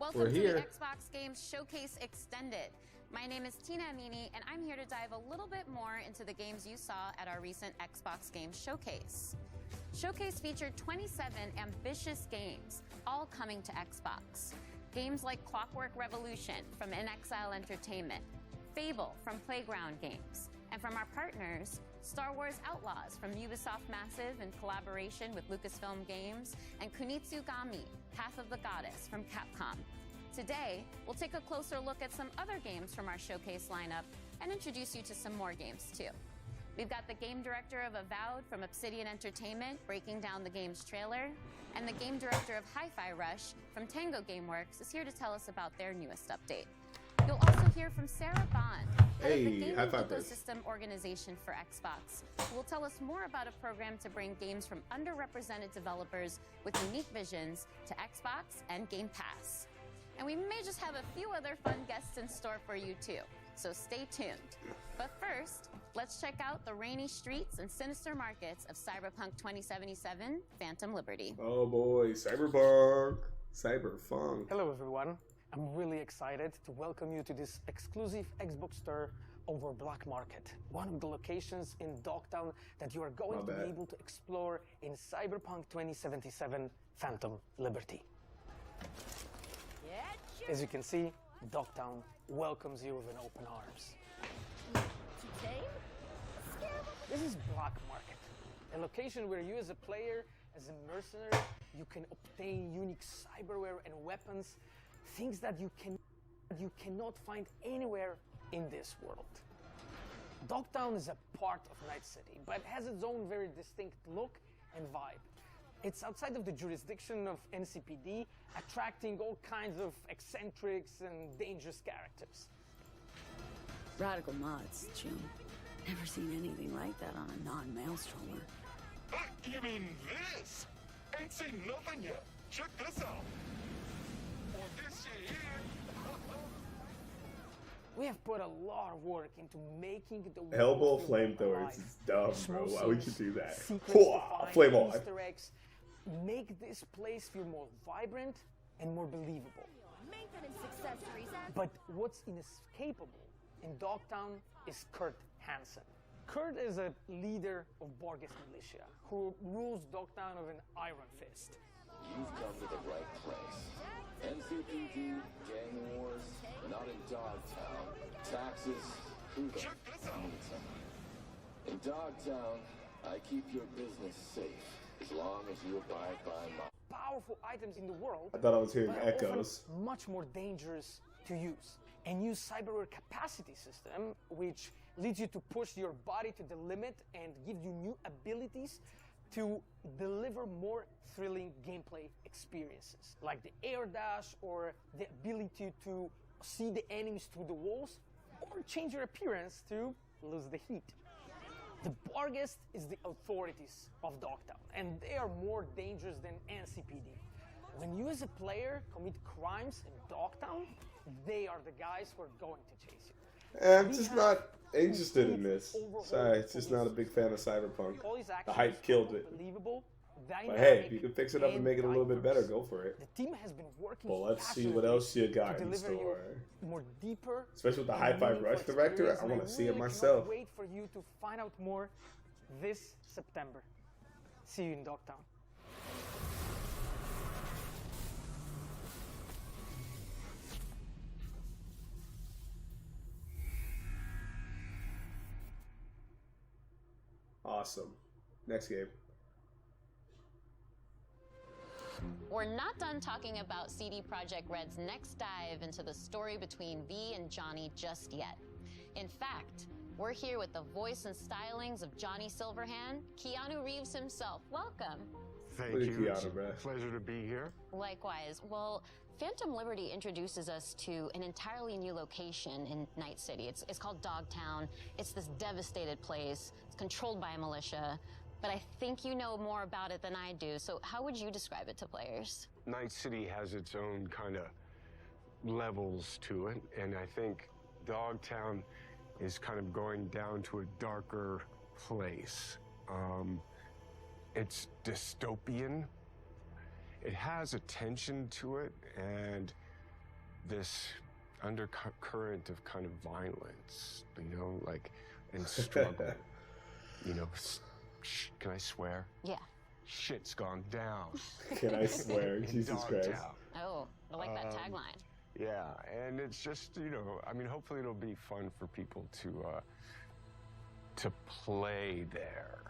Welcome to here. the Xbox Games Showcase Extended. My name is Tina Amini, and I'm here to dive a little bit more into the games you saw at our recent Xbox Games Showcase. Showcase featured 27 ambitious games, all coming to Xbox. Games like Clockwork Revolution from inXile Entertainment, Fable from Playground Games, and from our partners, Star Wars Outlaws from Ubisoft Massive in collaboration with Lucasfilm Games, and Kunitsu Gami, Path of the Goddess from Capcom. Today, we'll take a closer look at some other games from our showcase lineup and introduce you to some more games too. We've got the game director of Avowed from Obsidian Entertainment breaking down the game's trailer, and the game director of Hi-Fi Rush from Tango Gameworks is here to tell us about their newest update. You'll also hear from Sarah Bond, head of the Gaming Ecosystem Organization for Xbox, who will tell us more about a program to bring games from underrepresented developers with unique visions to Xbox and Game Pass. And we may just have a few other fun guests in store for you too, so stay tuned. But first, let's check out the rainy streets and sinister markets of Cyberpunk 2077 Phantom Liberty. Oh boy, Cyberpunk. Hello everyone. I'm really excited to welcome you to this exclusive Xbox store over Black Market, one of the locations in Dogtown that you are going to be able to explore in Cyberpunk 2077 Phantom Liberty. As you can see, Dogtown welcomes you with an open arms. This is Black Market, a location where you as a player, as a mercenary, you can obtain unique cyberware and weapons, things that you cannot find anywhere in this world. Dogtown is a part of Night City, but has its own very distinct look and vibe. It's outside of the jurisdiction of NCPD, attracting all kinds of eccentrics and dangerous characters. Radical mods, Jim. Never seen anything like that on a non-maelstromer. You mean this? Ain't seen nothing yet. Check this out. Well, this here. We have put a lot of work into making the Hellbolt world flamethrowers is dumb, bro. Why would you do that? Flame on. Easter eggs make this place feel more vibrant and more believable. Maintenance accessories. But what's inescapable in Dogtown is Kurt Hansen. Kurt is a leader of Borges militia who rules Dogtown with an iron fist. You've come to the right place. NCPD, gang wars, not in Dogtown. Taxes, who the f*** needs them? In Dogtown, I keep your business safe as long as you abide by my... Powerful items in the world. I thought I was hearing but echoes. Often much more dangerous to use. A new cyberware capacity system, which leads you to push your body to the limit and gives you new abilities to deliver more thrilling gameplay experiences, like the air dash or the ability to see the enemies through the walls, or change your appearance to lose the heat. The Borges is the authorities of Dogtown, and they are more dangerous than NCPD. When you as a player commit crimes in Dogtown, they are the guys who are going to chase you. I'm just not interested in this. Sorry, it's just not a big fan of Cyberpunk. The hype killed it. But hey, if you can fix it up and make it a little bit better, go for it. The team has been working Well, let's see what else you got in store. More deeper, especially with the Hi-Fi Rush director. I want to see it myself. Wait for you to find out more this September. See you in Dogtown. Awesome. Next game. We're not done talking about CD Projekt Red's next dive into the story between V and Johnny just yet. In fact, we're here with the voice and stylings of Johnny Silverhand, Keanu Reeves himself. Welcome. Thank Look at you. Keanu, It's a bro. pleasure to be here. Likewise. Well, Phantom Liberty introduces us to an entirely new location in Night City. It's called Dogtown. It's this devastated place. It's controlled by a militia. But I think you know more about it than I do, so how would you describe it to players? Night City has its own kind of levels to it, and I think Dogtown is kind of going down to a darker place. It's dystopian. It has a tension to it, and this undercurrent of kind of violence, you know, like, and struggle. You know, can I swear? Yeah. Shit's gone down. Can I swear? Jesus Christ. Oh, I like that tagline. Yeah, and it's just, you know, I mean, hopefully it'll be fun for people to play there.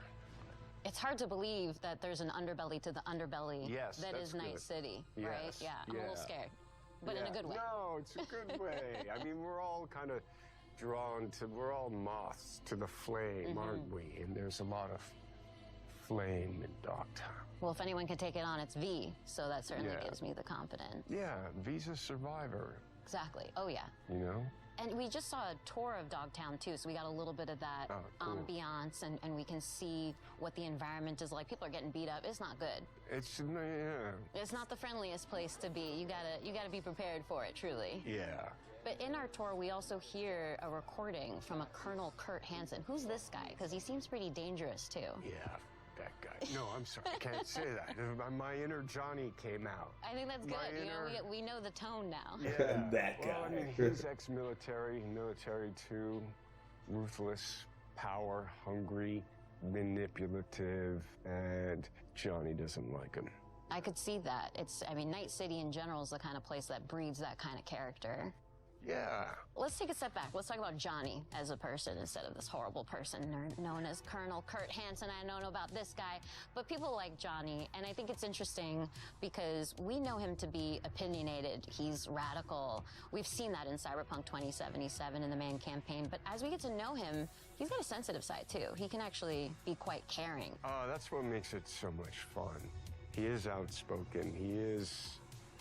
It's hard to believe that there's an underbelly to the underbelly that is Night City, right? Yeah, I'm a little scared, but in a good way. No, it's a good way. I mean, we're all kind of drawn to, we're all moths to the flame, aren't we? And there's a lot of flame in Dogtown. Well, if anyone can take it on, it's V, so that certainly gives me the confidence. Yeah, V's a survivor. Exactly. Oh, yeah. You know? And we just saw a tour of Dogtown, too, so we got a little bit of that ambiance, and we can see what the environment is like. People are getting beat up. It's not good. It's, It's not the friendliest place to be. You gotta be prepared for it, truly. Yeah. But in our tour, we also hear a recording from a Colonel Kurt Hansen. Who's this guy? Because he seems pretty dangerous, too. Yeah. That guy. No, I'm sorry. I can't say that. My inner Johnny came out. I think that's good. You know, we know the tone now. Yeah. That guy. Well, I mean, he's ex-military, military too, ruthless, power hungry, manipulative, and Johnny doesn't like him. I could see that. I mean, Night City in general is the kind of place that breeds that kind of character. Yeah. Let's take a step back. Let's talk about Johnny as a person instead of this horrible person known as Colonel Kurt Hansen. I don't know about this guy, but people like Johnny, and I think it's interesting because we know him to be opinionated. He's radical. We've seen that in Cyberpunk 2077 in the main campaign, but as we get to know him, he's got a sensitive side too. He can actually be quite caring. That's what makes it so much fun. He is outspoken. He's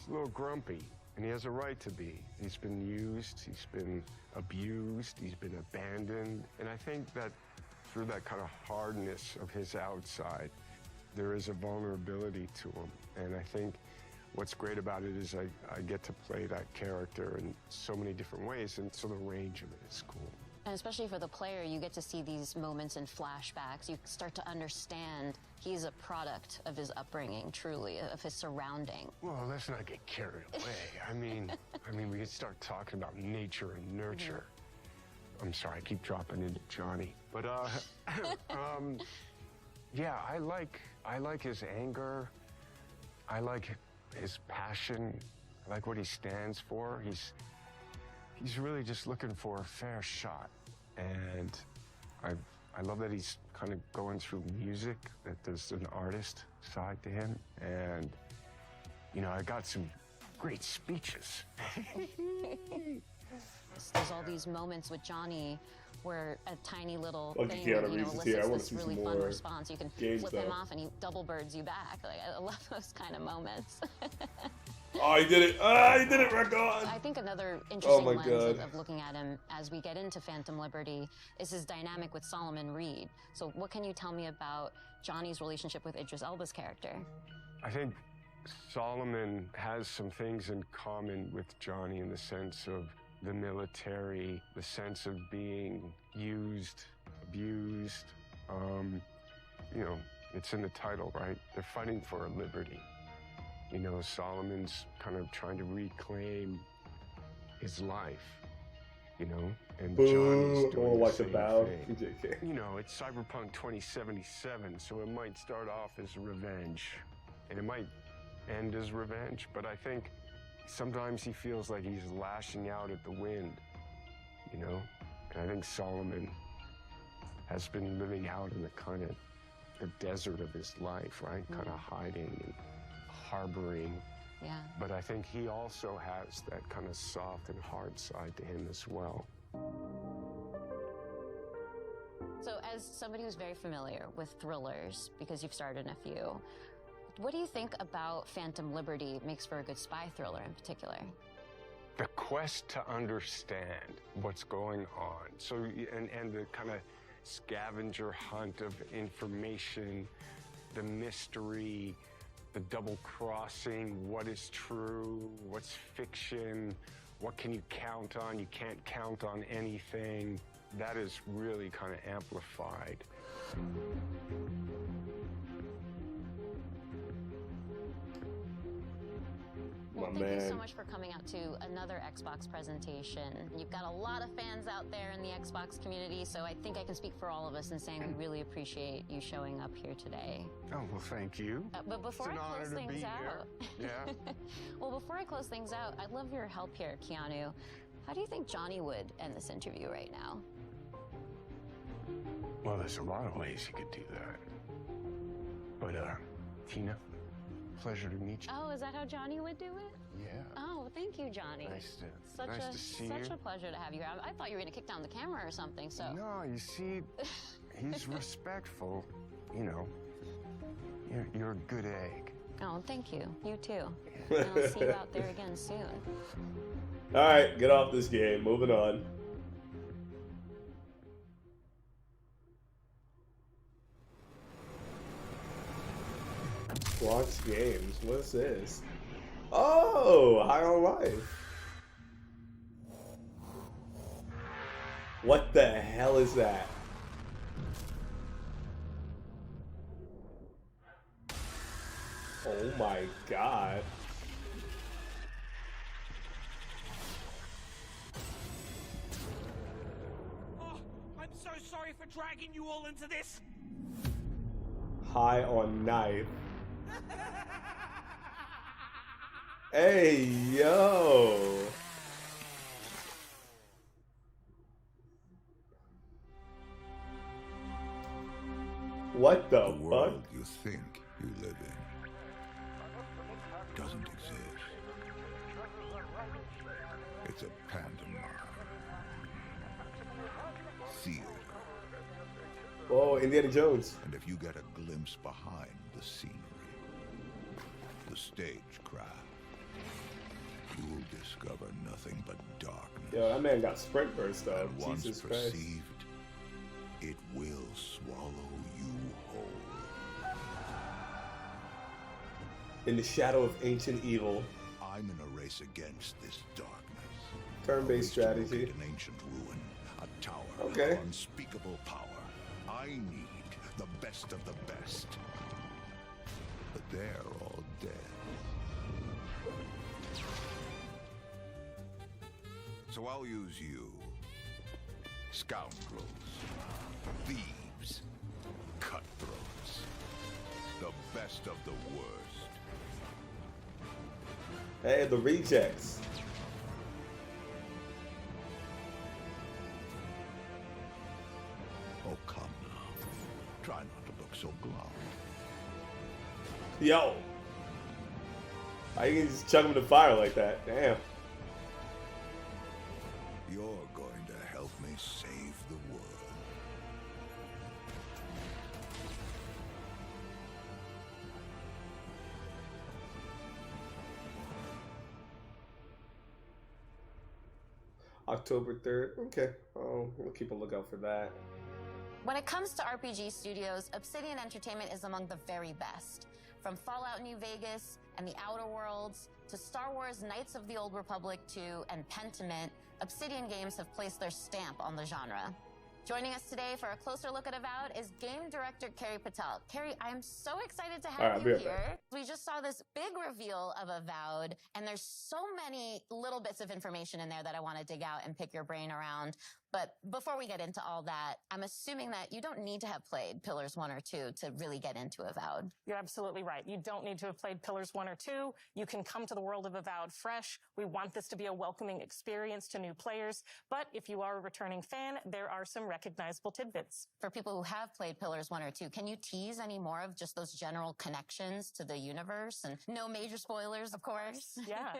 a little grumpy. And he has a right to be. He's been used, he's been abused, he's been abandoned. And I think that through that kind of hardness of his outside, there is a vulnerability to him. And I think what's great about it is I get to play that character in so many different ways, and so the range of it is cool. And especially for the player, you get to see these moments in flashbacks. You start to understand he's a product of his upbringing, truly, of his surrounding. Well, let's not get carried away. I mean, we can start talking about nature and nurture. I'm sorry, I keep dropping into Johnny. But, yeah, I like his anger. I like his passion. I like what he stands for. He's really just looking for a fair shot. And I love that he's kind of going through music, that there's an artist side to him. And, you know, I got some great speeches. There's all these moments with Johnny where a tiny little Look, thing, Keanu you know, Reeves is here. I elicits wanna this see really some fun more response. You can games, flip him though. off and he double birds you back. Like, I love those kind of moments. Oh, he did it! Ah, he did it, Recon! I think another interesting lens God. of looking at him as we get into Phantom Liberty is his dynamic with Solomon Reed. So what can you tell me about Johnny's relationship with Idris Elba's character? I think Solomon has some things in common with Johnny in the sense of the military, the sense of being used, abused. You know, it's in the title, right? They're fighting for a liberty. You know, Solomon's kind of trying to reclaim his life, you know, and Johnny's Boo! I doing wanna the watch same it bow. thing. JK. You know, it's Cyberpunk 2077, so it might start off as revenge, and it might end as revenge, but I think sometimes he feels like he's lashing out at the wind, you know? And I think Solomon has been living out in the kind of the desert of his life, right? Kind of hiding and harboring. Yeah. But I think he also has that kind of soft and hard side to him as well. So as somebody who's very familiar with thrillers, because you've starred in a few, what do you think about Phantom Liberty makes for a good spy thriller in particular? The quest to understand what's going on. So, and the kind of scavenger hunt of information, the mystery, the double crossing, what is true, what's fiction, what can you count on, you can't count on anything. That is really kind of amplified. Well, My thank you so man. much for coming out to another Xbox presentation. You've got a lot of fans out there in the Xbox community, so I think I can speak for all of us in saying we really appreciate you showing up here today. Oh, well, thank you. But before It's an I honor close to things be out, here. Yeah. well, before I close things out, I'd love your help here, Keanu. How do you think Johnny would end this interview right now? Well, there's a lot of ways you could do that. But, Tina, pleasure to meet you. Oh, is that how Johnny would do it? Yeah. Oh, thank you, Johnny. Nice Such to see such you. a pleasure to have you here. I thought you were going to kick down the camera or something, so. No, you see, he's respectful. You know, you're a good egg. Oh, thank you. You too. And I'll see you out there again soon. All right, get off this game. Moving on. Launch games. What's this? Oh, High on Life. What the hell is that? Oh my god. Oh, I'm so sorry for dragging you all into this. High on Knife. Hey, yo. What the fuck? world you think you live in doesn't exist. It's a pantomime. Theater. Whoa, Indiana Jones. And if you get a glimpse behind the scenery, the stagecraft, you'll discover nothing but darkness. Yo, that man got sprint burst though. And once Jesus Christ. perceived, it will swallow you whole. In the shadow of ancient evil. I'm in a race against this darkness. Turn-based strategy. An ancient ruin, a tower Okay. of unspeakable power. I need the best of the best. But they're all dead. So I'll use you. Scoundrels, thieves, cutthroats. The best of the worst. Hey, the rejects. Oh, come now. Try not to look so glum. Yo. Why you can just chuck him in the fire like that? Damn. You're going to help me save the world. October 3rd. Okay. Oh, we'll keep a lookout for that. When it comes to RPG studios, Obsidian Entertainment is among the very best. From Fallout New Vegas and the Outer Worlds to Star Wars Knights of the Old Republic 2 and Pentiment, Obsidian Games have placed their stamp on the genre. Joining us today for a closer look at Avowed is game director Carrie Patel. Carrie, I'm so excited to have you here. We just saw this big reveal of Avowed, and there's so many little bits of information in there that I want to dig out and pick your brain around. But before we get into all that, I'm assuming that you don't need to have played Pillars 1 or 2 to really get into Avowed. You're absolutely right. You don't need to have played Pillars 1 or 2. You can come to the world of Avowed fresh. We want this to be a welcoming experience to new players. But if you are a returning fan, there are some recognizable tidbits. For people who have played Pillars 1 or 2, can you tease any more of just those general connections to the universe? And no major spoilers, of course. Yeah.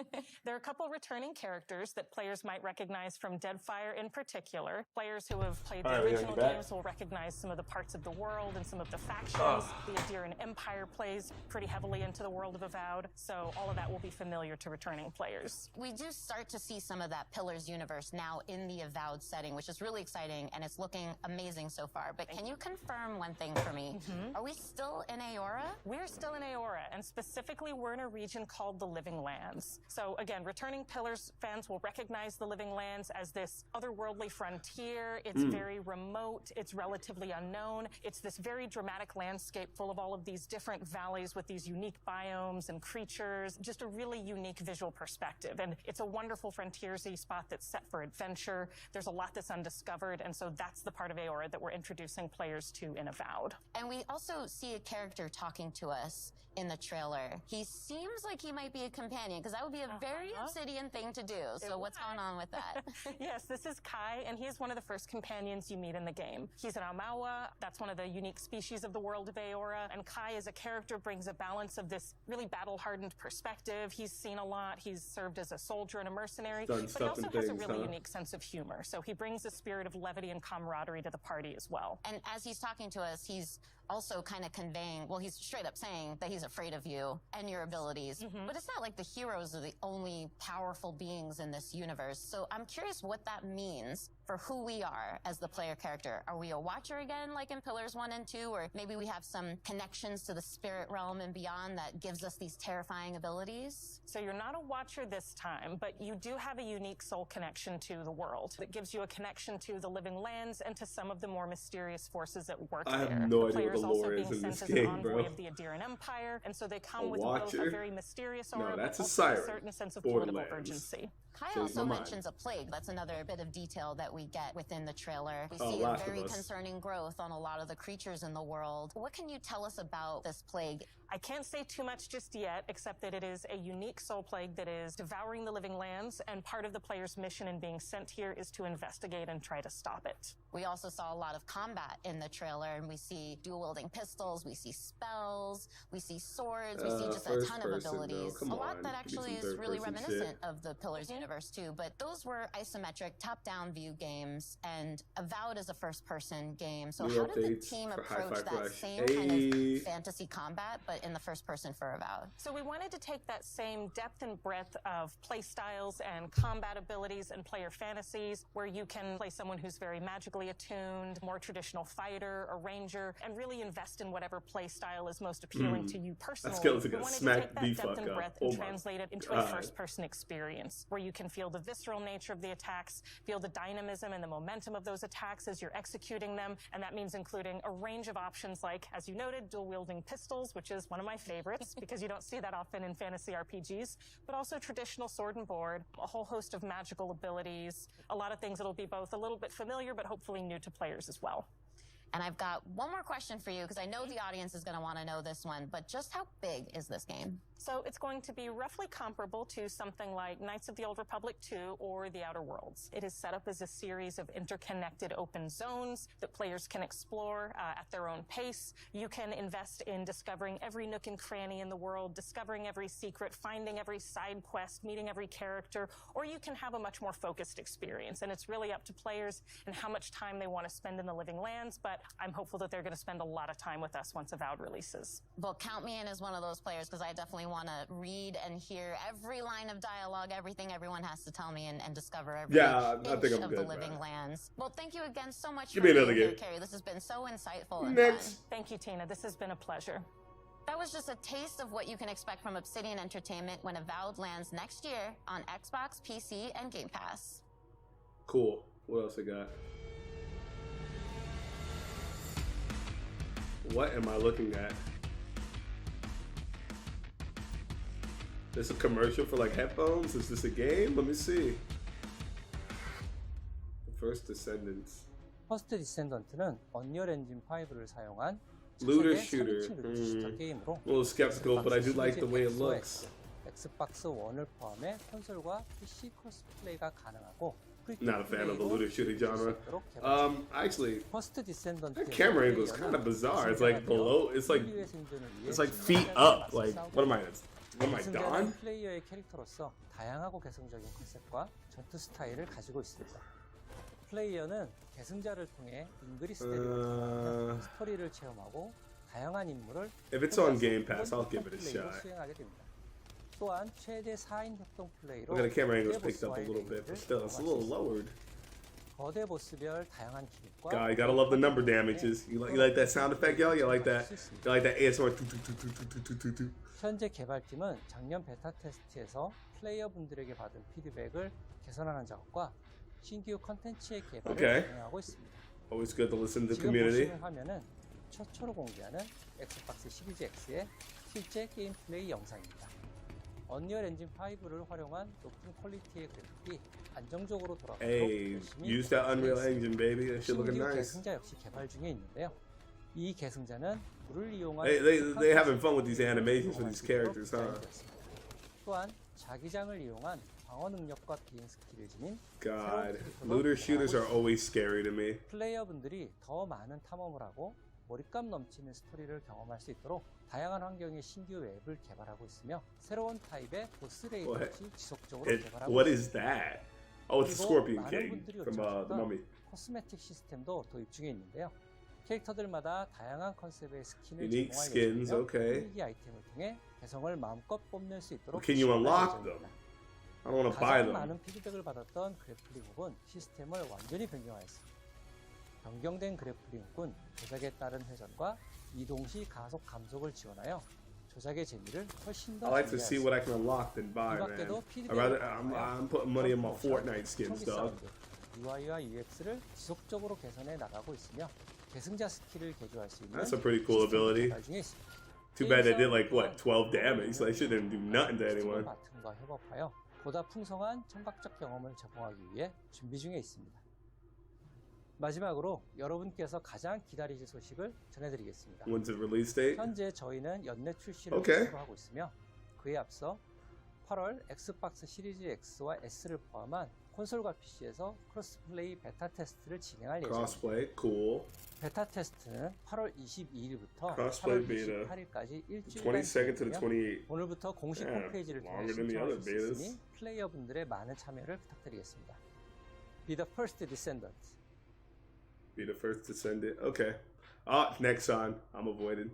There are a couple returning characters that players might recognize from Deadfire in particular. Players who have played the original games will recognize some of the parts of the world and some of the factions. The Adirian Empire plays pretty heavily into the world of Avowed, so all of that will be familiar to returning players. We do start to see some of that Pillars universe now in the Avowed setting, which is really exciting, and it's looking amazing so far, but can you confirm one thing for me? Are we still in Aora? We're still in Aora, and specifically we're in a region called the Living Lands. So again, returning Pillars fans will recognize the Living Lands as this otherworldly frontier. It's very remote. It's relatively unknown. It's this very dramatic landscape full of all of these different valleys with these unique biomes and creatures. Just a really unique visual perspective. And it's a wonderful frontiersy spot that's set for adventure. There's a lot that's undiscovered, and so that's the part of Aora that we're introducing players to in Avowed. And we also see a character talking to us in the trailer. He seems like he might be a companion, because that would be a very Obsidian thing to do. So what's going on with that? Yes, this is Kai, and he's one of the first companions you meet in the game. He's an Aumaua. That's one of the unique species of the world of Aora. And Kai as a character brings a balance of this really battle-hardened perspective. He's seen a lot. He's served as a soldier and a mercenary. But he also has a really unique sense of humor. So he brings a spirit of levity and camaraderie to the party as well. And as he's talking to us, he's also kind of conveying, well, he's straight up saying that he's afraid of you and your abilities. But it's not like the heroes are the only powerful beings in this universe. So I'm curious what that means for who we are as the player character. Are we a watcher again, like in Pillars 1 and 2? Or maybe we have some connections to the spirit realm and beyond that gives us these terrifying abilities? So you're not a watcher this time, but you do have a unique soul connection to the world that gives you a connection to the Living Lands and to some of the more mysterious forces at work there. I have no idea what the also lore being is in sent this as an game, envoy bro. of the Adiran Empire, and so they come A with both a watcher? very mysterious No, aura, that's but a also siren. a certain sense of political Borderlands. urgency. Kai Changed also my mind. mentions a plague. That's another bit of detail that we get within the trailer. We Oh, see a Last of very Us. concerning growth on a lot of the creatures in the world. What can you tell us about this plague? I can't say too much just yet, except that it is a unique soul plague that is devouring the Living Lands, and part of the player's mission in being sent here is to investigate and try to stop it. We also saw a lot of combat in the trailer, and we see dual-wielding pistols, we see spells, we see swords, we see just a first ton of person, though. abilities. Come A lot on, that give me actually some is really third-person reminiscent shit. of the Pillars universe too, but those were isometric, top-down view games, and Avowed is a first-person game. So New how did the updates team for approach Hi-Fi that Flash. same kind Hey. of fantasy combat, but in the first person for Avowed? So we wanted to take that same depth and breadth of play styles and combat abilities and player fantasies, where you can play someone who's very magically attuned, more traditional fighter or ranger, and really invest in whatever play style is most appealing to you personally. skeleton We gonna wanted smack to take that the depth fuck and up. breadth Oh and my translate it into a God. first-person experience, where you can feel the visceral nature of the attacks, feel the dynamism and the momentum of those attacks as you're executing them, and that means including a range of options like, as you noted, dual-wielding pistols, which is one of my favorites because you don't see that often in fantasy RPGs, but also traditional sword and board, a whole host of magical abilities, a lot of things that'll be both a little bit familiar but hopefully new to players as well. And I've got one more question for you, because I know the audience is going to want to know this one, but just how big is this game? So it's going to be roughly comparable to something like Knights of the Old Republic 2 or The Outer Worlds. It is set up as a series of interconnected open zones that players can explore at their own pace. You can invest in discovering every nook and cranny in the world, discovering every secret, finding every side quest, meeting every character, or you can have a much more focused experience. And it's really up to players and how much time they want to spend in the Living Lands, but I'm hopeful that they're going to spend a lot of time with us once Avowed releases. Well, count me in as one of those players, because I definitely want to read and hear every line of dialogue, everything everyone has to tell me, and discover every I think inch I'm of good, the Living man. Lands. Well, thank you again so much Give for me being another here, game. Carrie. This has been so insightful and Next. fun. Thank you, Tina. This has been a pleasure. That was just a taste of what you can expect from Obsidian Entertainment when Avowed lands next year on Xbox, PC, and Game Pass. Cool. What else I got? What am I looking at? This a commercial for like headphones? Is this a game? Let me see. The First Descendants. 퍼스트 디센던트는 언리얼 엔진 5를 사용한 Looter 차세대 shooter. 3인칭 슈터 게임으로 A little skeptical, but I do like the way it looks. 엑스박스 1을 포함해 콘솔과 PC 크로스플레이가 가능하고 Not a fan of the looter shooting genre. Actually, 퍼스트 디센던트 that camera angle is kind of bizarre. It's like below. It's like feet up. Like what am I? What am I, Don? 플레이어의 캐릭터로서 다양하고 개성적인 컨셉과 전투 스타일을 가지고 있습니다. 플레이어는 계승자를 통해 잉그리스 대륙을 스토리를 체험하고 다양한 임무를 If it's on Game Pass, I'll give it a 플레이로 shot. 수행하게 됩니다. 또한 최대 4인 협동 플레이로 Okay, the camera angle's picked up a little bit, but still, it's a little lowered. 거대 보스별 다양한 기믹과 God, you gotta love the number damages. You like that sound effect, y'all? You like that? You like that ASMR? 현재 개발팀은 작년 베타 테스트에서 플레이어분들에게 받은 피드백을 개선하는 작업과 신규 컨텐츠의 개발을 진행하고 있습니다. Always good to listen to the 지금 community. 보시는 화면은 최초로 공개하는 엑스박스 시리즈 X의 실제 게임 플레이 영상입니다. 언리얼 엔진 5를 활용한 높은 퀄리티의 그래픽이 안정적으로 돌아가도록 Hey, 열심히 use that Unreal Engine, baby. That shit looking 신규 nice. 계승자 역시 개발 중에 있는데요. 이 계승자는 물을 이용한 They having fun with these animations for these characters, huh? 또한 자기장을 이용한 방어 능력과 비행 스킬을 지닌 God, looter shooters are always scary to me. 플레이어분들이 더 많은 탐험을 하고 몰입감 넘치는 스토리를 경험할 수 있도록 다양한 환경의 신규 웹을 개발하고 있으며 새로운 타입의 보스 레이드 역시 지속적으로 개발하고 What 있습니다. is that? Oh, it's the Scorpion King 분들이 from the Mummy. 코스메틱 시스템도 도입 중에 있는데요. 캐릭터들마다 다양한 컨셉의 스킨을 Unique 제공할 skins, 예정이며 okay. 일기 아이템을 통해 개성을 마음껏 뽐낼 수 있도록 Can you unlock 지원할 them? 예정입니다. I don't want to buy 가장 them. 많은 피드백을 받았던 그래플링 훅은 시스템을 완전히 변경하였습니다. 변경된 그래플링 훅은 조작에 따른 회전과 이동 시 가속 감속을 지원하여 조작의 재미를 훨씬 더 I like to see what I can unlock than buy, 이 man. 밖에도 I'm putting money in my Fortnite skins, dog. UI와 UX를 지속적으로 개선해 나가고 있으며 계승자 스킬을 개조할 수 있는 That's a pretty cool ability. 개발 중에 있습니다. Too bad they did like what 12 damage. Like shit didn't do nothing to anyone. 마틴과 협업하여 보다 풍성한 청각적 경험을 제공하기 위해 준비 중에 있습니다. 마지막으로 여러분께서 가장 기다리실 소식을 전해드리겠습니다. When's the release date? 현재 저희는 연내 출시를 Okay. 목표로 하고 있으며 그에 앞서 8월 엑스박스 시리즈 X와 S를 포함한 콘솔과 PC에서 크로스플레이 베타 테스트를 진행할 예정입니다. Crossplay, cool. 베타 테스트는 8월 22일부터 Crossplay 8월 beta. 28일까지 일주일간 22nd to the 진행되며 28th. 오늘부터 공식 Yeah, 홈페이지를 통해 longer than the other 신청하실 수 betas. 있으니 플레이어분들의 많은 참여를 부탁드리겠습니다. Be the first descendant. Be the first to send it. Okay. Ah, Nexon. I'm avoided.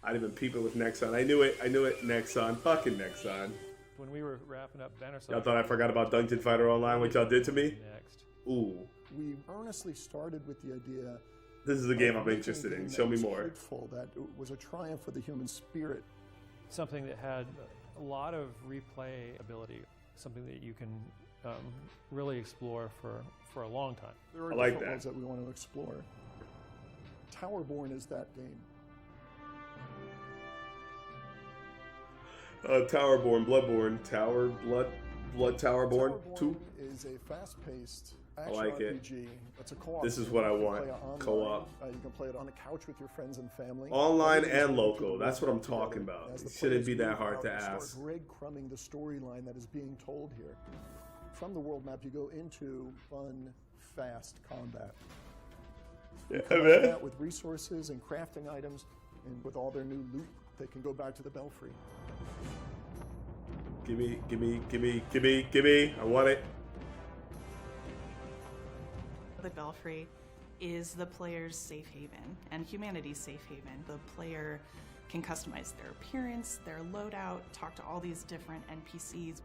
I didn't even peep it with Nexon. I knew it. Nexon. Fucking Nexon. When we were wrapping up Banner Y'all thought I forgot about Dungeon Fighter Online, what y'all did to me? Next. Ooh. We earnestly started with the idea. This is a game I'm interested in. Show me more. That it was a triumph for the human spirit. Something that had a lot of replay ability, something that you can really explore for a long time. There are I like different that. worlds that we want to explore. Towerborn is that game. Towerborn, Bloodborne, Blood Towerborn 2. Is a fast-paced I action like it. RPG. It's a co-op. This is game. what I You can want. play it online. Co-op. You can play it on the couch with your friends and family. Online Everything's and linked to local. the That's world what I'm together. talking about. As It the shouldn't be players that move hard out, to you start ask. breadcrumbing the storyline that is being told here. From the world map, you go into fun, fast combat. You Yeah, collect man. that with resources and crafting items, and with all their new loot, they can go back to the Belfry. Gimme. I want it. The Belfry is the player's safe haven and humanity's safe haven. The player can customize their appearance, their loadout, talk to all these different NPCs.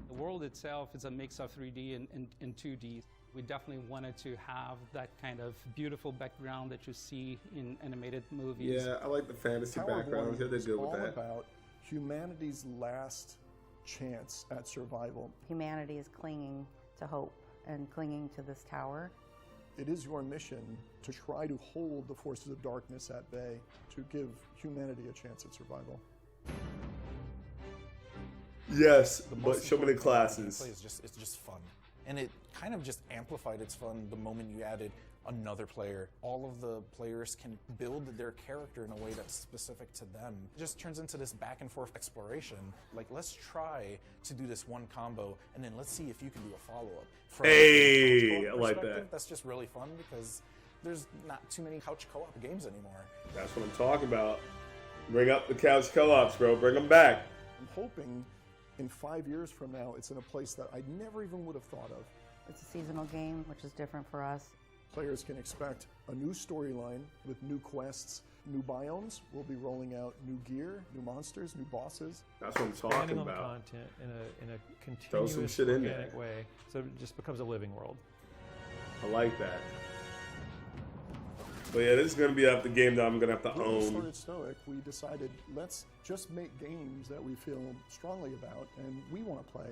The world itself is a mix of 3D and 2D. We definitely wanted to have that kind of beautiful background that you see in animated movies. Yeah, I like the fantasy backgrounds. Yeah, they is good with all that. about humanity's last chance at survival. Humanity is clinging to hope and clinging to this tower. It is your mission to try to hold the forces of darkness at bay, to give humanity a chance at survival. Yes, The but most show me the important thing about classes. gameplay is it's just fun. And it kind of just amplified its fun the moment you added another player. All of the players can build their character in a way that's specific to them. It just turns into this back and forth exploration. Like, let's try to do this one combo, and then let's see if you can do a follow-up. From Hey, a couch co-op I like perspective, that. That's just really fun because there's not too many couch co-op games anymore. That's what I'm talking about. Bring up the couch co-ops, bro. Bring them back. I'm hoping in 5 years from now, it's in a place that I never even would have thought of. It's a seasonal game, which is different for us. Players can expect a new storyline with new quests, new biomes. We'll be rolling out new gear, new monsters, new bosses. That's what I'm Expanding talking on the about. content in a Throw some continuous, shit in there. organic way, so it just becomes a living world. I like that. But yeah, this is going to be the game that I'm going to have to When we own. started Stoic, we decided let's just make games that we feel strongly about and we want to play.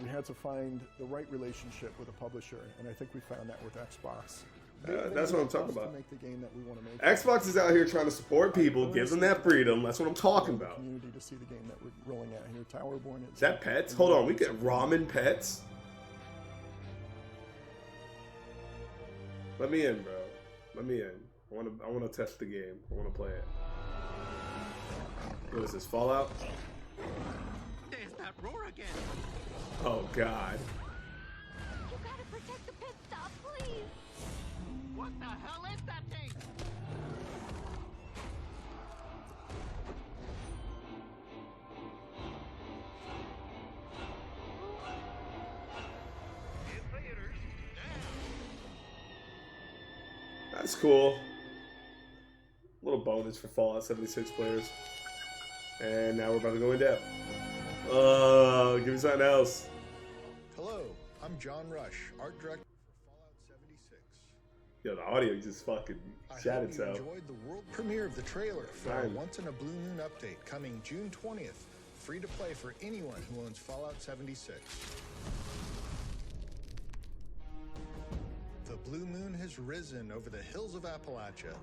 We had to find the right relationship with a publisher, and I think we found that with Xbox. That's what I'm talking about. To make the game that we want to make. Xbox is out here trying to support people, gives them that freedom. That's what I'm talking about. Community to see the game that we're rolling out here. Towerborn. Is that pets? Hold on, we get ramen pets? Let me in, bro. Let me in. I want to test the game. I want to play it. What is this, Fallout? There's that roar again. Oh, God. You gotta protect the pit stop, please. What the hell is that thing? That's cool. Little bonus for Fallout 76 players. And now we're about to go in depth. Give me something else. Hello, I'm John Rush, art director for Fallout 76. Yo, the audio just fucking shat itself. I hope you enjoyed the world premiere of the trailer for our Once in a Blue Moon update coming June 20th. Free to play for anyone who owns Fallout 76. The blue moon has risen over the hills of Appalachia,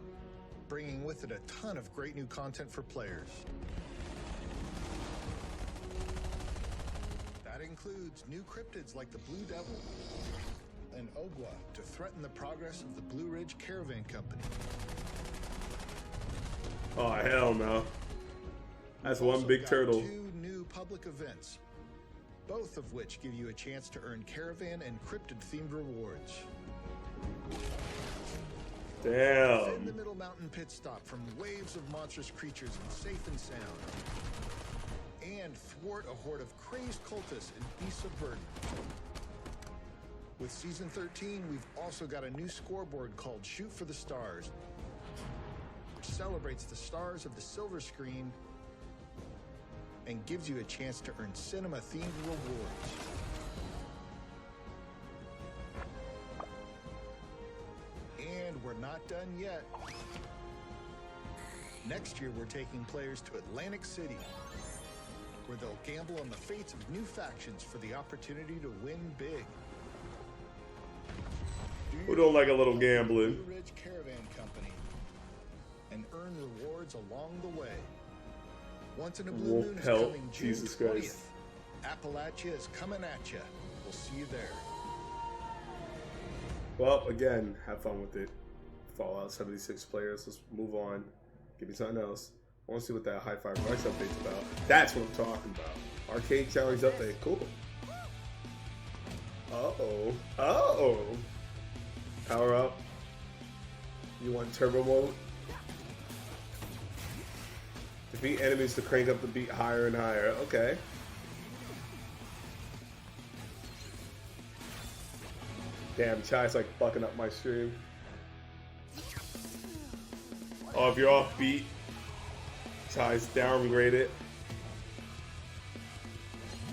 bringing with it a ton of great new content for players. That includes new cryptids like the Blue Devil and Ogwa to threaten the progress of the Blue Ridge Caravan Company. Oh, hell no. That's We've one also big got turtle. 2 new public events, both of which give you a chance to earn caravan and cryptid-themed rewards. Damn. Defend the Middle Mountain pit stop from waves of monstrous creatures in safe and sound. And thwart a horde of crazed cultists and beasts of burden. With Season 13, we've also got a new scoreboard called Shoot for the Stars, which celebrates the stars of the silver screen and gives you a chance to earn cinema-themed rewards. And we're not done yet. Next year, we're taking players to Atlantic City, where they'll gamble on the fates of new factions for the opportunity to win big. Who don't like a little gambling? Blue Ridge Caravan Company and earn rewards along the way. Once in a Blue Wolf Moon is pelt, coming June Jesus 20th. Christ. Appalachia is coming at you. We'll see you there. Well, again, have fun with it. Fallout 76 players. Let's move on. Give me something else. I want to see what that Hi-Fi Rush update's about. That's what I'm talking about. Arcade Challenge update. Cool. Uh-oh. Uh-oh. Power up. You want turbo mode? Defeat enemies to crank up the beat higher and higher. Okay. Damn, Chai's like fucking up my stream. Oh, if you're off beat, Chai's downgraded.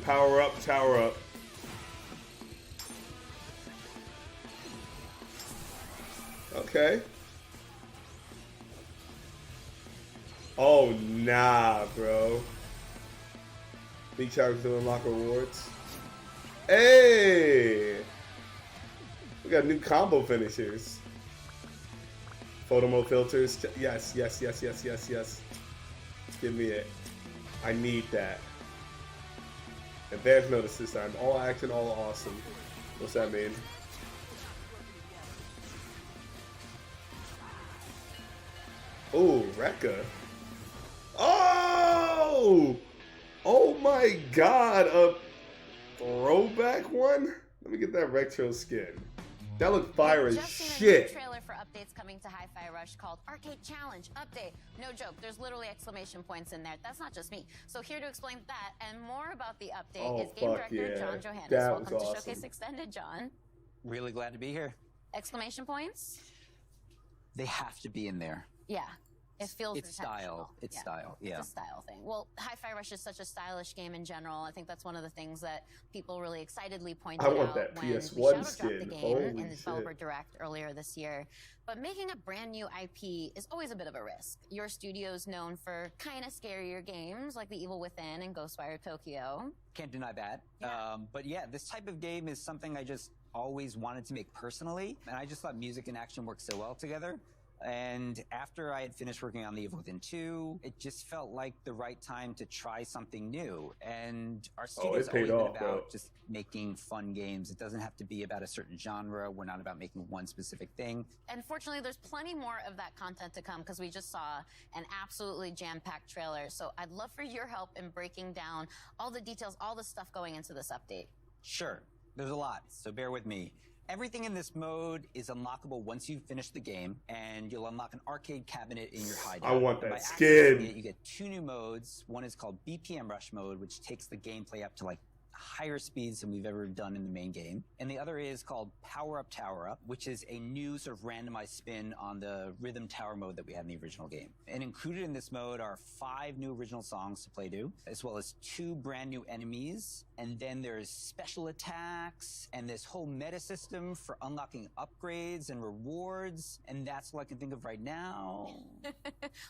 Power up, tower up. Okay. Oh, nah, bro. Beat challenge to unlock rewards. Hey! We got new combo finishers. Photo mode filters. Yes, yes, yes, yes, yes, yes. Give me it. I need that. Advanced notice this time. All action, all awesome. What's that mean? Oh, Rekka. Oh! Oh my god, a throwback one? Let me get that retro skin. That looked fire as Just seen a shit. new trailer for updates coming to Hi-Fi Rush called Arcade Challenge Update. No joke, there's literally exclamation points in there. That's not just me. So here to explain that and more about the update is game director John Johannes. That Welcome was to awesome. Showcase Extended, John. Really glad to be here. Exclamation points? They have to be in there. Yeah. It feels it's intentional. style. It's style. Yeah. It's a style thing. Well, Hi-Fi Rush is such a stylish game in general. I think that's one of the things that people really excitedly pointed I want out that when we PS1 shadow dropped skin. the game Holy in the shit. Developer Direct earlier this year. But making a brand new IP is always a bit of a risk. Your studio's known for kind of scarier games like The Evil Within and Ghostwire Tokyo. Can't deny that. But yeah, this type of game is something I just always wanted to make personally. And I just thought music and action work so well together. And after I had finished working on The Evil Within 2, it just felt like the right time to try something new. And our studio's always been about just making fun games. It doesn't have to be about a certain genre. We're not about making one specific thing. And fortunately, there's plenty more of that content to come because we just saw an absolutely jam-packed trailer. So I'd love for your help in breaking down all the details, all the stuff going into this update. Sure. There's a lot, so bear with me. Everything in this mode is unlockable once you finish the game, and you'll unlock an arcade cabinet in your hideout. I want And that by skin. accessing it, you get 2 new modes. One is called BPM Rush mode, which takes the gameplay up to like higher speeds than we've ever done in the main game. And the other is called Power Up Tower Up, which is a new sort of randomized spin on the Rhythm Tower mode that we had in the original game. And included in this mode are 5 new original songs to play to, as well as 2 brand new enemies. And then there's special attacks and this whole meta system for unlocking upgrades and rewards. And that's all I can think of right now.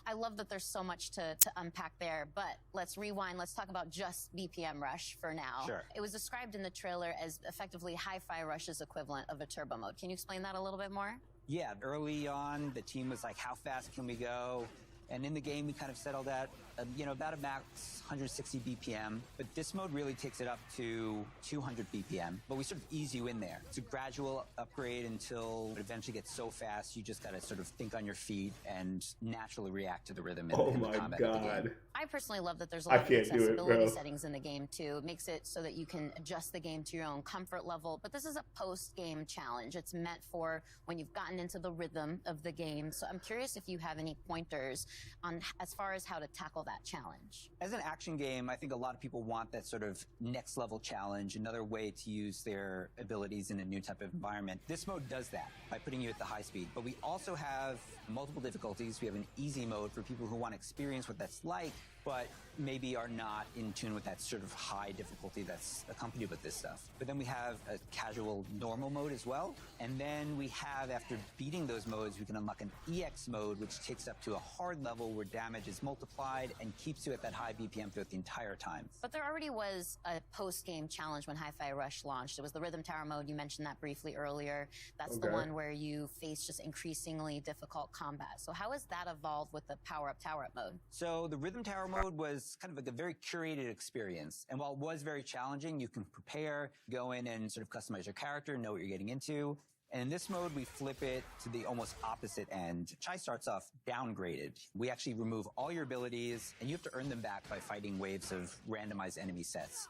I love that there's so much to unpack there, but let's rewind. Let's talk about just BPM Rush for now. Sure. It was described in the trailer as effectively Hi-Fi Rush's equivalent of a turbo mode. Can you explain that a little bit more? Yeah, early on, the team was like, how fast can we go? And in the game, we kind of settled at, about a max 160 BPM. But this mode really takes it up to 200 BPM. But we sort of ease you in there. It's a gradual upgrade until it eventually gets so fast, you just got to sort of think on your feet and naturally react to the rhythm and, and the combat of the game. I personally love that there's a lot of accessibility settings in the game, too. It makes it so that you can adjust the game to your own comfort level. But this is a post-game challenge. It's meant for when you've gotten into the rhythm of the game. So I'm curious if you have any pointers on as far as how to tackle that challenge. As an action game, I think a lot of people want that sort of next level challenge, another way to use their abilities in a new type of environment. This mode does that by putting you at the high speed. But we also have multiple difficulties. We have an easy mode for people who want to experience what that's like, but maybe are not in tune with that sort of high difficulty that's accompanied with this stuff. But then we have a casual normal mode as well. And then we have, after beating those modes, we can unlock an EX mode, which takes up to a hard level where damage is multiplied and keeps you at that high BPM throughout the entire time. But there already was a post-game challenge when Hi-Fi Rush launched. It was the Rhythm Tower mode. You mentioned that briefly earlier. That's the one where you face just increasingly difficult combat. So how has that evolved with the Power Up Tower Up mode? So the Rhythm Tower mode was kind of like a very curated experience. And while it was very challenging, you can prepare, go in and sort of customize your character, know what you're getting into. And in this mode, we flip it to the almost opposite end. Chai starts off downgraded. We actually remove all your abilities, and you have to earn them back by fighting waves of randomized enemy sets.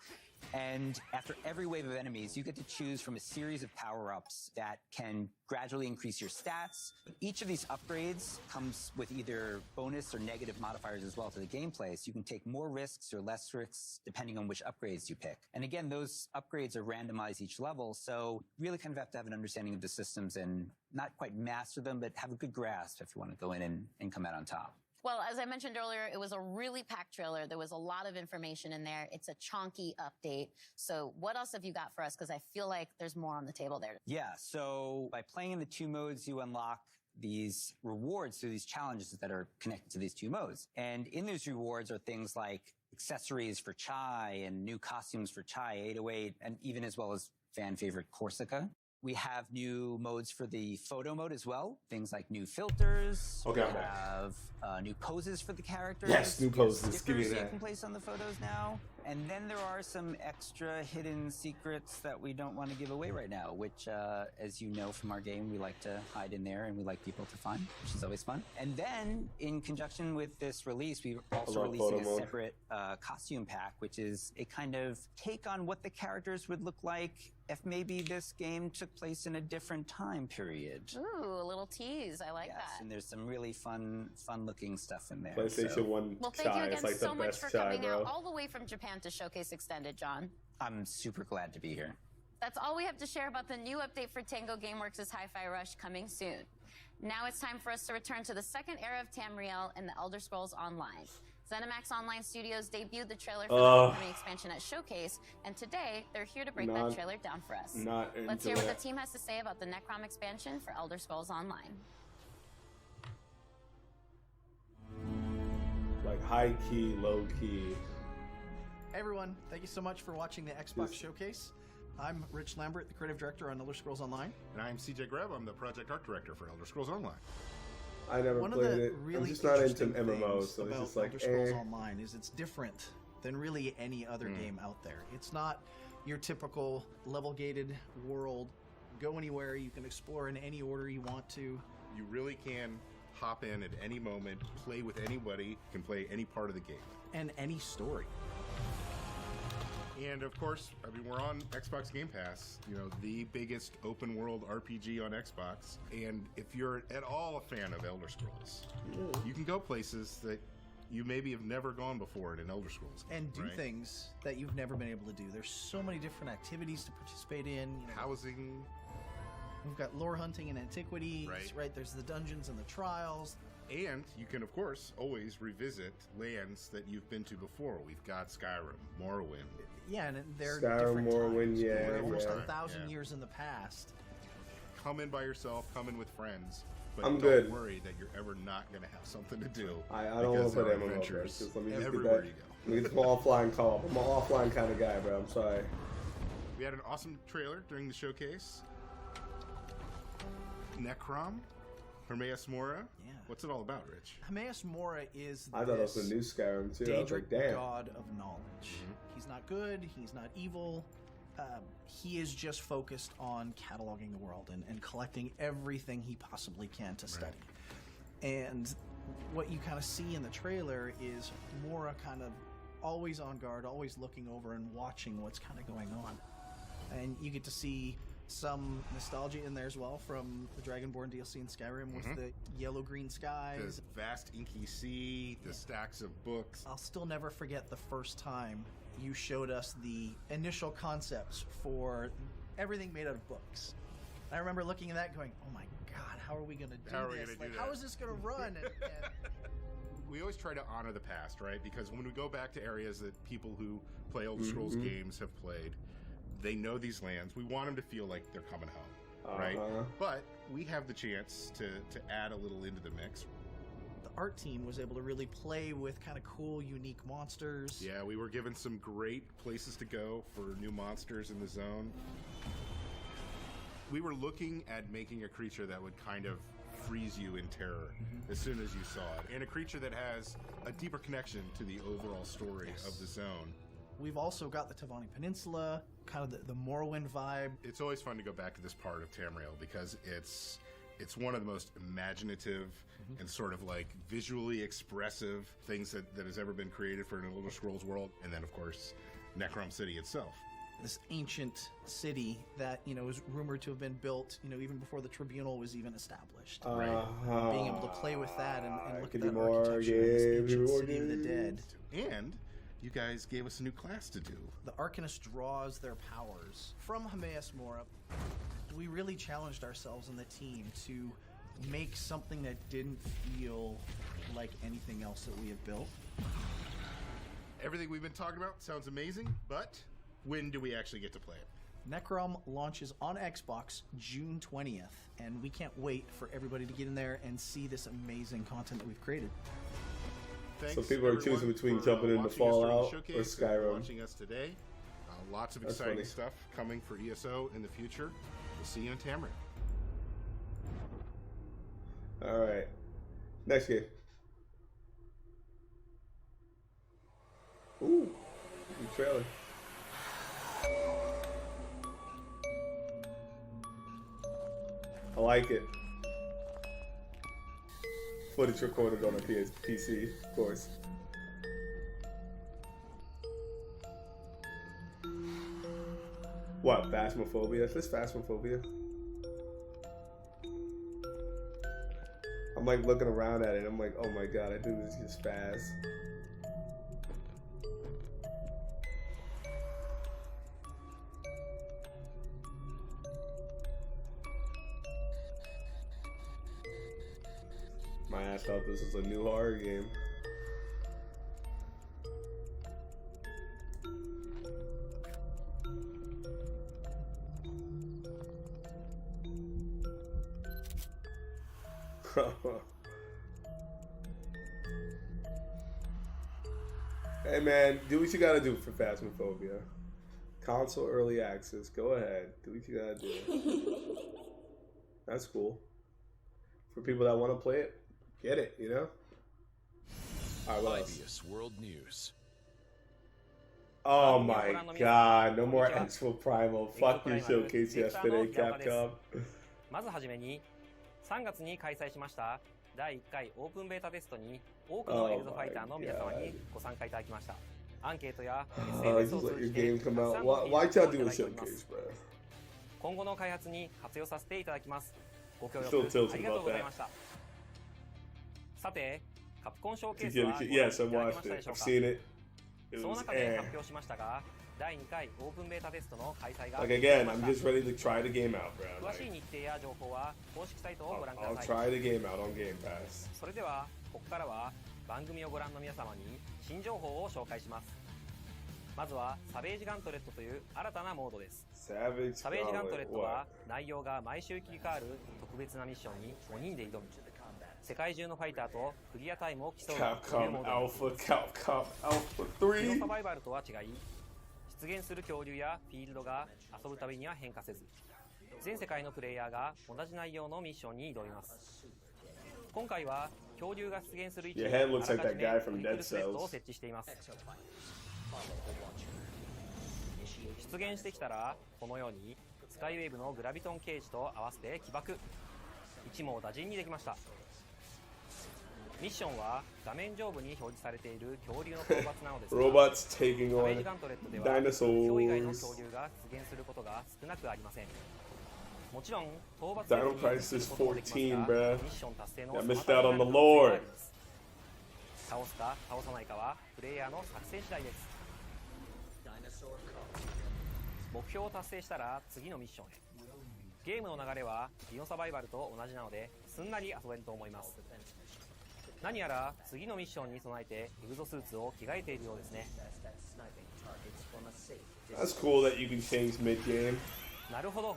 And after every wave of enemies, you get to choose from a series of power-ups that can gradually increase your stats. Each of these upgrades comes with either bonus or negative modifiers as well to the gameplay, so you can take more risks or less risks depending on which upgrades you pick. And again, those upgrades are randomized each level, so you really kind of have to have an understanding of the systems and not quite master them, but have a good grasp if you want to go in and come out on top. Well, as I mentioned earlier, it was a really packed trailer. There was a lot of information in there. It's a chonky update. So what else have you got for us? Because I feel like there's more on the table there. Yeah, so by playing in the 2 modes, you unlock these rewards through these challenges that are connected to these 2 modes. And in those rewards are things like accessories for Chai and new costumes for Chai 808, and even as well as fan favorite Corsica. We have new modes for the photo mode as well. Things like new filters. Okay. We have new poses for the characters. Yes, new poses. Give me Stickers that. you can place on the photos now. And then there are some extra hidden secrets that we don't want to give away right now, which, as you know from our game, we like to hide in there and we like people to find, which is always fun. And then, in conjunction with this release, we're also releasing a separate costume pack, which is a kind of take on what the characters would look like if maybe this game took place in a different time period. Ooh, a little tease. I like that. And there's some really fun-looking stuff in there. PlayStation 1 Well, thank you Chai again is like so the much best for Chai, coming bro. out all the way from Japan to Showcase Extended, John. I'm super glad to be here. That's all we have to share about the new update for Tango Gameworks' Hi-Fi Rush coming soon. Now it's time for us to return to the second era of Tamriel and the Elder Scrolls Online. ZeniMax Online Studios debuted the trailer for the upcoming expansion at Showcase, and today they're here to break that trailer down for us. Let's hear what the team has to say about the Necrom expansion for Elder Scrolls Online. Like high key, low key. Hey everyone, thank you so much for watching the Xbox Showcase. I'm Rich Lambert, the creative director on Elder Scrolls Online. And I'm CJ Greb, I'm the project art director for Elder Scrolls Online. I never played it. Really I'm just not into MMOs, so it's just like, Elder Scrolls Online is it's different than really any other game out there. It's not your typical level-gated world. Go anywhere, you can explore in any order you want to. You really can hop in at any moment, play with anybody, you can play any part of the game. And any story. And of course, I mean, we're on Xbox Game Pass, you know, the biggest open world RPG on Xbox. And if you're at all a fan of Elder Scrolls, you can go places that you maybe have never gone before in an Elder Scrolls game, and do things that you've never been able to do. There's so many different activities to participate in. You know, housing. We've got lore hunting and antiquities, right? There's the dungeons and the trials. And you can, of course, always revisit lands that you've been to before. We've got Skyrim, Morrowind. Yeah, and they're Skyrim, different Morrowind, times. yeah, We're almost yeah. 1,000 years in the past. Come in by yourself, come in with friends. But I'm don't good. worry that you're ever not going to have something to do. I don't want to play there are MMO, bro. adventures Just let me just get everywhere that. you go. Let me get some offline co-op. I'm an offline kind of guy, bro. I'm sorry. We had an awesome trailer during the showcase. Necrom, Hermaeus Mora. Yeah. What's it all about, Rich? Hermaeus Mora is I thought it was the new Skyrim too. I was like, Daedric damn. god of knowledge. He's not good, he's not evil. He is just focused on cataloging the world and collecting everything he possibly can to study. And what you kind of see in the trailer is Mora kind of always on guard, always looking over and watching what's kind of going on. And you get to see some nostalgia in there as well from the Dragonborn DLC in Skyrim with the yellow-green skies. The vast inky sea, the stacks of books. I'll still never forget the first time you showed us the initial concepts for everything made out of books. I remember looking at that going, oh my god, how are we going to do this? Like, how is this going to run? And we always try to honor the past, right? Because when we go back to areas that people who play Elder Scrolls games have played, they know these lands. We want them to feel like they're coming home, right? But we have the chance to add a little into the mix. The art team was able to really play with kind of cool, unique monsters. Yeah, we were given some great places to go for new monsters in the zone. We were looking at making a creature that would kind of freeze you in terror as soon as you saw it. And a creature that has a deeper connection to the overall story of the zone. We've also got the Tavani Peninsula, kind of the Morrowind vibe. It's always fun to go back to this part of Tamriel because it's one of the most imaginative and sort of like visually expressive things that has ever been created for an Elder Scrolls world. And then, of course, Necrom City itself. This ancient city that, you know, is rumored to have been built, you know, even before the Tribunal was even established. Being able to play with that and look at that architecture, this ancient city of the dead. And you guys gave us a new class to do. The Arcanist draws their powers from Hermaeus Mora. We really challenged ourselves and the team to make something that didn't feel like anything else that we have built. Everything we've been talking about sounds amazing, but when do we actually get to play it? Necrom launches on Xbox June 20th, and we can't wait for everybody to get in there and see this amazing content that we've created. Thanks, so people are choosing between jumping into Fallout or Skyrim. Watching us today. Lots of exciting stuff coming for ESO in the future. We'll see you in Tamriel. All right. Next game. Ooh, new trailer. I like it. Footage recorded on a PC, of course. What, Phasmophobia? Is this Phasmophobia? I'm like looking around at it, I'm like, oh my god, I think this is just Phas. My ass thought this was a new horror game. Hey man, do what you gotta do for Phasmophobia. Console early access. Go ahead. Do what you gotta do. That's cool. For people that want to play it, get it, you know? Alright, what else? World News. Oh my god, no more Expo Primal. Fuck you, showcase yesterday, Capcom. まずはじめに、3月に開催しました第1回オープンベータテストに多くのエグゾファイターの皆様にご参加いただきました。アンケートや SNS を通じてたくさんのフィードバックをいただいております。今後の開発に活用させていただきます。ご協力ありがとうございました。さて、カプコンショーケースはご覧いただきましたでしょうか。その中で発表しましたが、第2回オープンベータテストの開催が Like again, I'm just ready to try the game out, bro. 詳しい日程や情報は公式サイトをご覧くだ I'll さい。 try the game out on Game Pass. それではここからは番組をご覧の皆様に新情報を紹介します。まずはサベージガントレットという新たなモードです。サベージガントレットは内容が毎週切り替わる特別なミッションに5人で挑む世界中のファイターとクリアタイムを競うというモードです。Capcom Alpha 3. サバイバルとは違い、出現する恐竜やフィールドが遊ぶたびには変化せず、全世界のプレイヤーが同じ内容のミッションに挑みます。今回は恐竜が出現する位置にあらかじめトリプルスレッドを設置しています。出現してきたらこのようにスカイウェーブのグラビトンケージと合わせて起爆、一網打尽にできました。ミッションは画面上部に表示されている恐竜の討伐なのですが、 Robots taking サベー on ジガントレットでは今日以外の dinosaurs. 恐竜が出現することが少なくありません。もちろん討伐 Dino Crisis 14, bruh. ミッション達成の I missed out on the lore. 倒すか倒さないかはプレイヤーの作戦次第です。目標を達成したら次のミッションへ。ゲームの流れはディノサバイバルと同じなのですんなり遊べると思います。何やら次のミッションに備えてエグゾスーツを着替えているようですね。 That's cool that you can change mid-game. なるほど。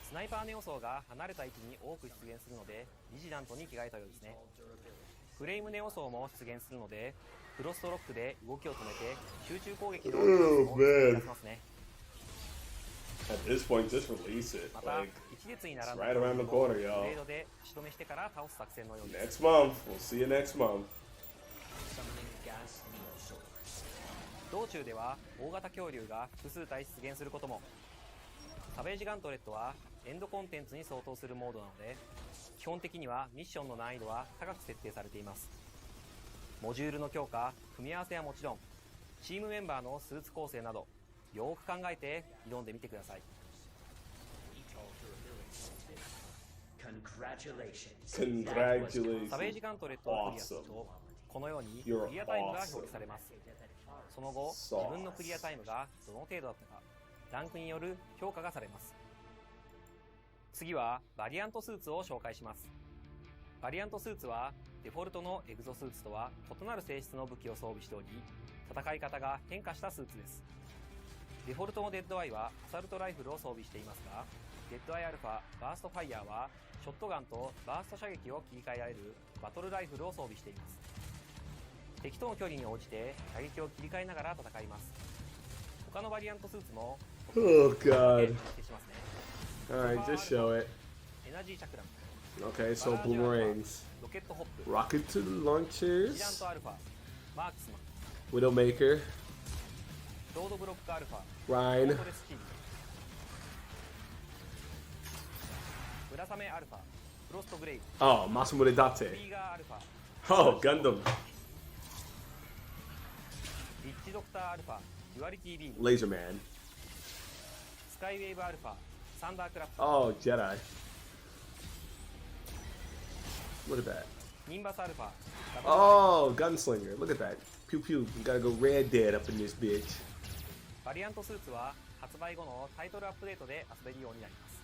スナイパーネオ層が離れた位置に多く出現するのでビジラントに着替えたようですね。フレームネオ層も出現するのでフロストロックで動きを止めて集中攻撃のを出しますね。 At this point, just release it. また Like, 一列に並ん it's だ right around the corner, ブ y'all. レードで足止めしてから倒す作戦のようです。 Next month. We'll see you next month. 道中では大型恐竜が複数体出現することも。サベージガントレットはエンドコンテンツに相当するモードなので基本的にはミッションの難易度は高く設定されています。モジュールの強化、組み合わせはもちろんチームメンバーのスーツ構成などよーく考えて挑んでみてください。 Congratulations. サベージガントレットをクリアするとこのようにクリアタイムが表示されます。その後自分のクリアタイムがどの程度だったかランクによる評価がされます。次はバリアントスーツを紹介します。バリアントスーツはデフォルトのエグゾスーツとは異なる性質の武器を装備しており戦い方が変化したスーツです。デフォルトのデッドアイはアサルトライフルを装備していますが、デッドアイアルファバーストファイヤーはショットガンとバースト射撃を切り替えられるバトルライフルを装備しています。敵との距離に応じて射撃を切り替えながら戦います。他のバリアントスーツも Oh god. Alright, just show it. エナジーチャクラム Okay, so boomerangs. ロケットホップ Rocket to the ジラン launchers. トアルファマークスマン Widowmaker. ロードブロックアルファ Rhine. フォートレスチームムラサメアルファフロストグレイブ Oh, Massimo ト Date. リーガーアルファ Oh, Gundam. リッチドクターアルファデュアリティビーム Laser Man. スカイウェーブアルファサンダークラフト Oh, Jedi. Look at that. ニンバスアルファ Oh, Gunslinger. Look at that. Pew pew. We gotta go Red Dead up in this bitch. バリアントスーツは発売後のタイトルアップデートで遊べるようになります。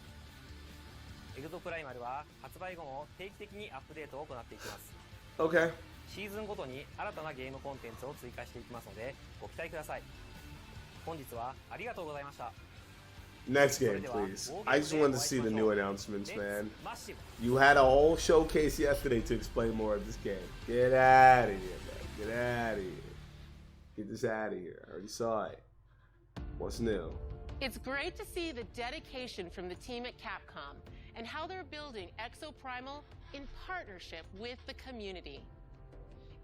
エグゾプライマルは発売後も定期的にアップデートを行っていきます。 Okay. シーズンごとに新たなゲームコンテンツを追加していきますのでご期待ください。本日はありがとうございました。 Next game, please. I just wanted to see the new announcements, man. You had a whole showcase yesterday to explain more of this game. Get out of here, man. Get out of here. Get this out of here. I already saw it. What's new? It's great to see the dedication from the team at Capcom and how they're building Exoprimal in partnership with the community.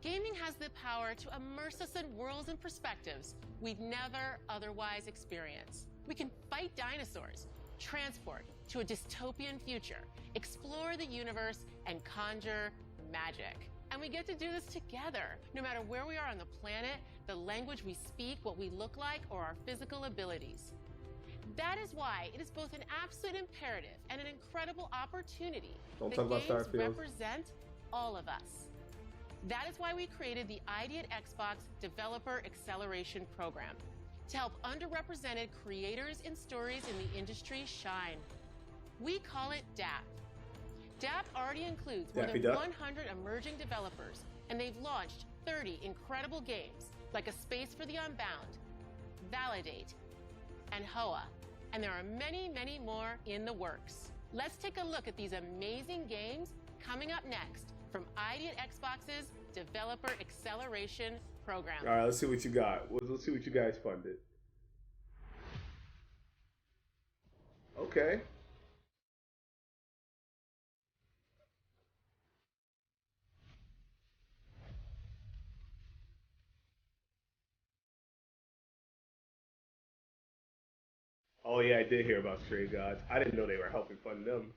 Gaming has the power to immerse us in worlds and perspectives we'd never otherwise experience. We can fight dinosaurs, transport to a dystopian future, explore the universe, and conjure magic. And we get to do this together, no matter where we are on the planet, the language we speak, what we look like, or our physical abilities. That is why it is both an absolute imperative and an incredible opportunity Don't that talk about games Starfield. represent all of us. That is why we created the ID at Xbox Developer Acceleration Program, to help underrepresented creators and stories in the industry shine. We call it DAP. DAP already includes more than 100 emerging developers, and they've launched 30 incredible games like A Space for the Unbound, Validate, and HOA. And there are many, many more in the works. Let's take a look at these amazing games coming up next from ID at Xbox's Developer Acceleration Program. All right, let's see what you got. Let's see what you guys funded. Okay. Oh yeah, I did hear about Stray Gods. I didn't know they were helping fund them.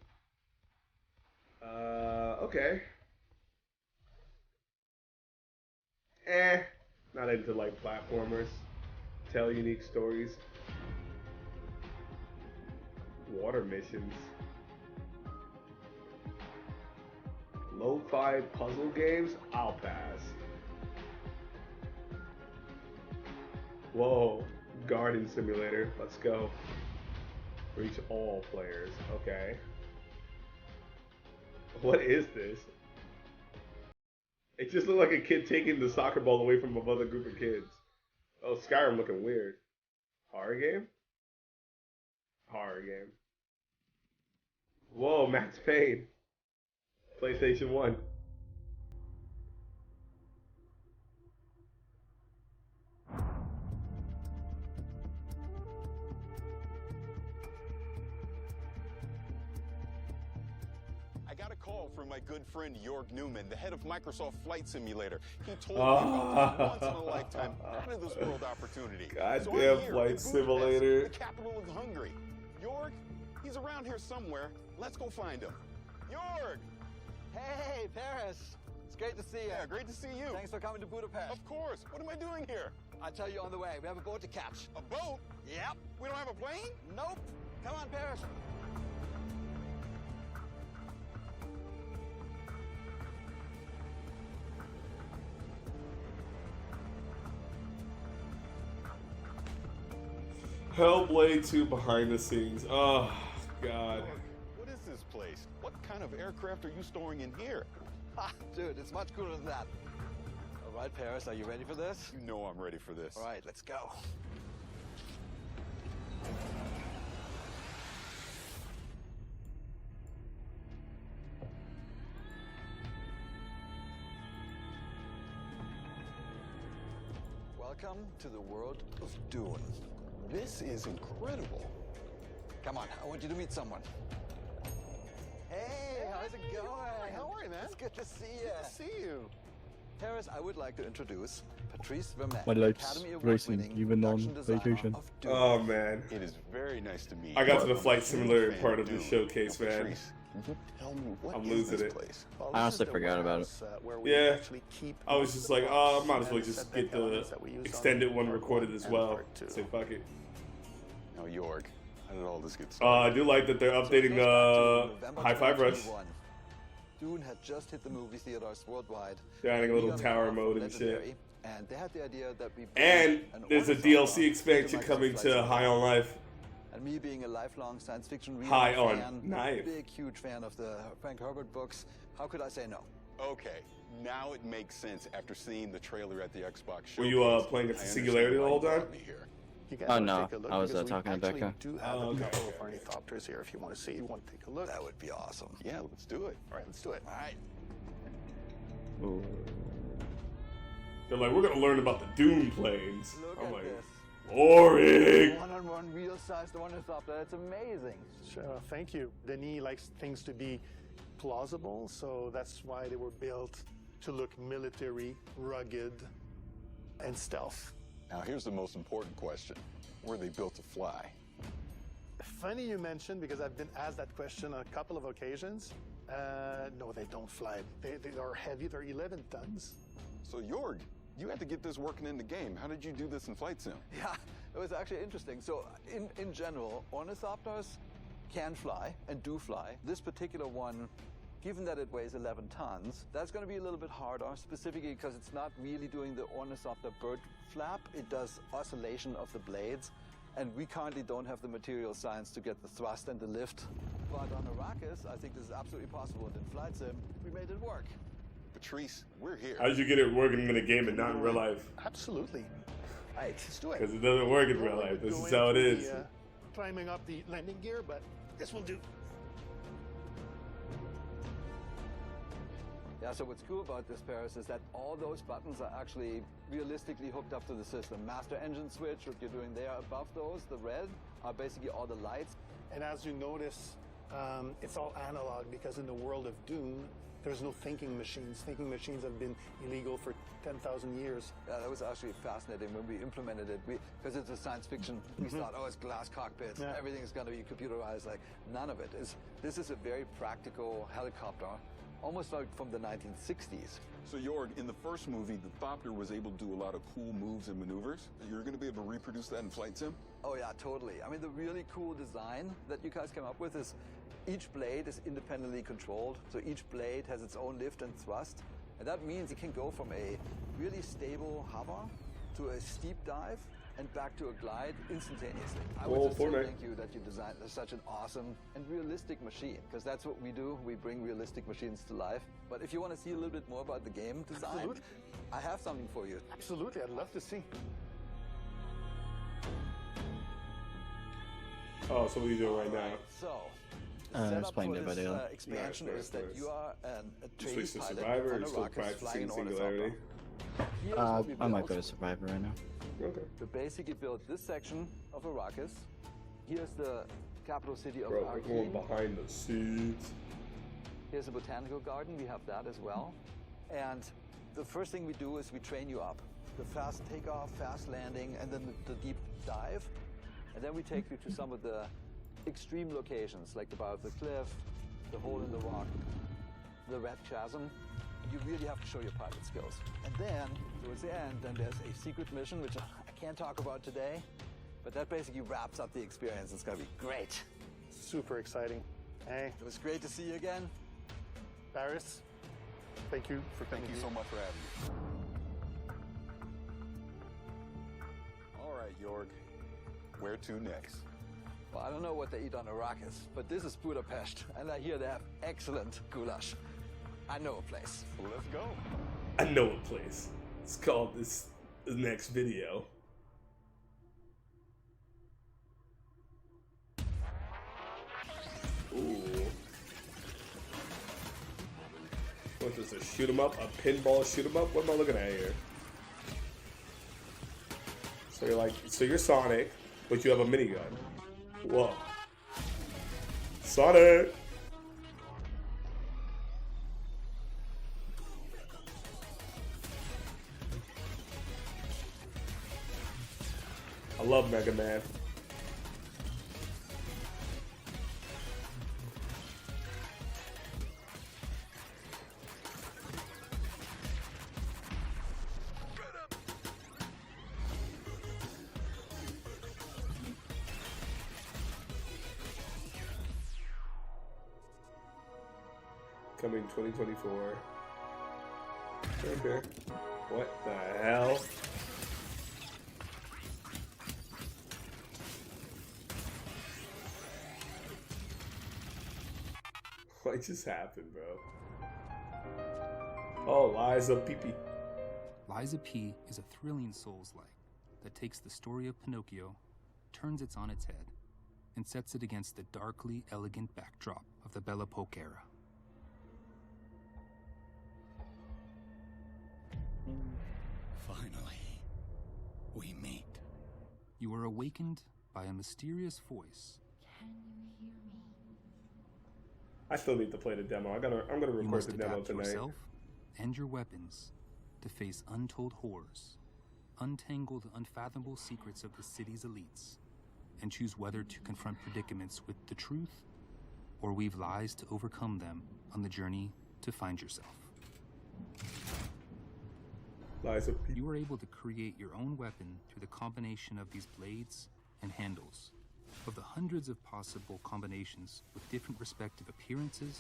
Okay. Not into like platformers. Tell unique stories. Water missions. Lo-fi puzzle games? I'll pass. Whoa. Garden simulator. Let's go. Reach all players. Okay. What is this? It just looked like a kid taking the soccer ball away from another group of kids. Oh, Skyrim looking weird. Horror game? Horror game. Whoa, Max Payne. PlayStation 1. I got a call from my good friend Jorg Newman, the head of Microsoft Flight Simulator. He told me about this once-in-a-lifetime, out-of-this-world opportunity. Goddamn Flight Simulator. The capital of Hungary. Jorg, he's around here somewhere. Let's go find him. Jorg! Hey, Paris! It's great to see you. Yeah, great to see you. Thanks for coming to Budapest. Of course. What am I doing here? I'll tell you on the way. We have a boat to catch. A boat? Yep. We don't have a plane? Nope. Come on, Paris. Hellblade 2 behind the scenes. Oh, God. What is this place? What kind of aircraft are you storing in here? Ha, dude, it's much cooler than that. All right, Paris, are you ready for this? You know I'm ready for this. All right, let's go. Welcome to the world of Dune. This is incredible. Come on, I want you to meet someone. Hey, how's it going? How are you, man? It's good to see you. Good to see you. Paris, I would like to introduce Patrice Vermette, My life's Academy racing, Award-winning even on production designer vacation. of Dune. Oh, man. It is very nice to meet you. I got to the I'm a Flight huge Simulator fan part of the Dune. showcase, Now, man. Patrice, tell me, what I'm is losing this it. place? I honestly forgot about it. Yeah, I was just like, oh, I might as well just get the extended one recorded as well. So fuck it. Now, Jorg, how did all this get I started? do like that they're updating High Five Rush. Dune had just hit the movie theaters worldwide. They're adding a little Egon tower Raff, mode and shit. legendary, And they had the idea that we And build an there's a order DLC song expansion to coming Microsoft to Flight High on Life. And me being a lifelong science fiction reader High on fan, knife. big, huge fan of the Frank Herbert books, how could I say no? Okay, now it makes sense after seeing the trailer at the Xbox show. Were you playing at the Singularity the whole time? You guys Oh, want no. to take a look? I was, Because we talking to actually Becca. do have a couple of ornithopters here if you want to see. You want to take a look? That would be awesome. Yeah, let's do it. All right, let's do it. All right. Ooh. They're like, we're gonna learn about the Doom planes. Look I'm at like, this. boring. One-on-one real-sized ornithopter. It's amazing. Sure, thank you. Denis likes things to be plausible, so that's why they were built to look military, rugged, and stealth. Now here's the most important question. Were they built to fly? Funny you mentioned, because I've been asked that question on a couple of occasions. No, they don't fly. They are heavy. They're 11 tons. So Jorg, you had to get this working in the game. How did you do this in Flight Sim? Yeah, it was actually interesting. So in general, ornithopters can fly and do fly. This particular one, given that it weighs 11 tons, that's going to be a little bit harder, specifically because it's not really doing the ornithopter bird flap. It does oscillation of the blades. And we currently don't have the material science to get the thrust and the lift. But on Arrakis, I think this is absolutely possible. And in Flight Sim, we made it work. Patrice, we're here. How did you get it working in the game and not in real life? Absolutely. Right, let's do it. Because it doesn't work in real life. This is how it is. Climbing up the landing gear, but this will do. Yeah, so what's cool about this, Paris, is that all those buttons are actually realistically hooked up to the system. Master engine switch, what you're doing there above those, the red, are basically all the lights. And as you notice, it's all analog because in the world of Dune, there's no thinking machines. Thinking machines have been illegal for 10,000 years. Yeah, that was actually fascinating when we implemented it. Because it's a science fiction, we thought, oh, it's glass cockpits, everything is going to be computerized. Like, none of it is. This is a very practical helicopter, almost like from the 1960s. So Jorg, in the first movie, the Thopter was able to do a lot of cool moves and maneuvers. You're going to be able to reproduce that in Flight Sim? Oh yeah, totally. I mean, the really cool design that you guys came up with is each blade is independently controlled. So each blade has its own lift and thrust. And that means it can go from a really stable hover to a steep dive and back to a glide instantaneously. I would just say thank you that you designed such an awesome and realistic machine, because that's what we do. We bring realistic machines to life. But if you want to see a little bit more about the game design, I have something for you. Absolutely, I'd love to see. Oh, so what are you doing right now? So, it's playing Dead by Daylight. Expansion is that you are a training Switch to pilot Survivor on or a still rocket flying practicing an Singularity? ornithopter. I might go to Survivor right now. Okay. We basically built this section of Arrakis. Here's the capital city of Bro, we're going Arrakeen. behind the scenes. Here's a botanical garden. We have that as well. And the first thing we do is we train you up. The fast takeoff, fast landing, and then the deep dive. And then we take you to some of the extreme locations, like the bow of the cliff, the hole in the rock, the red chasm. You really have to show your pilot skills. And then, towards the end, then there's a secret mission, which I can't talk about today, but that basically wraps up the experience. It's gonna be great. Super exciting. Hey. It was great to see you again. Paris, thank you for coming. Thank you so much for having me. All right, Jorg. Where to next? Well, I don't know what they eat on Arrakis, but this is Budapest, and I hear they have excellent goulash. I know a place. Well, let's go. I know a place. It's called this next video. Ooh. What's this, a shoot 'em up? A pinball shoot 'em up? What am I looking at here? So you're Sonic, but you have a minigun. Whoa. Sonic! I love Mega Man. Coming 2024. Okay. What the hell? What just happened, bro? Oh, Liza Pee-Pee. Liza P is a thrilling Souls-like that takes the story of Pinocchio, turns it on its head, and sets it against the darkly elegant backdrop of the Belle Epoque era. Finally, we meet. You are awakened by a mysterious voice. Can you hear me? I still need to play the demo. I'm gonna You record must the demo adapt tonight. yourself and your weapons to face untold horrors, untangle the unfathomable secrets of the city's elites, and choose whether to confront predicaments with the truth or weave lies to overcome them on the journey to find yourself. Liza P. You are able to create your own weapon through the combination of these blades and handles. Of the hundreds of possible combinations with different respective appearances,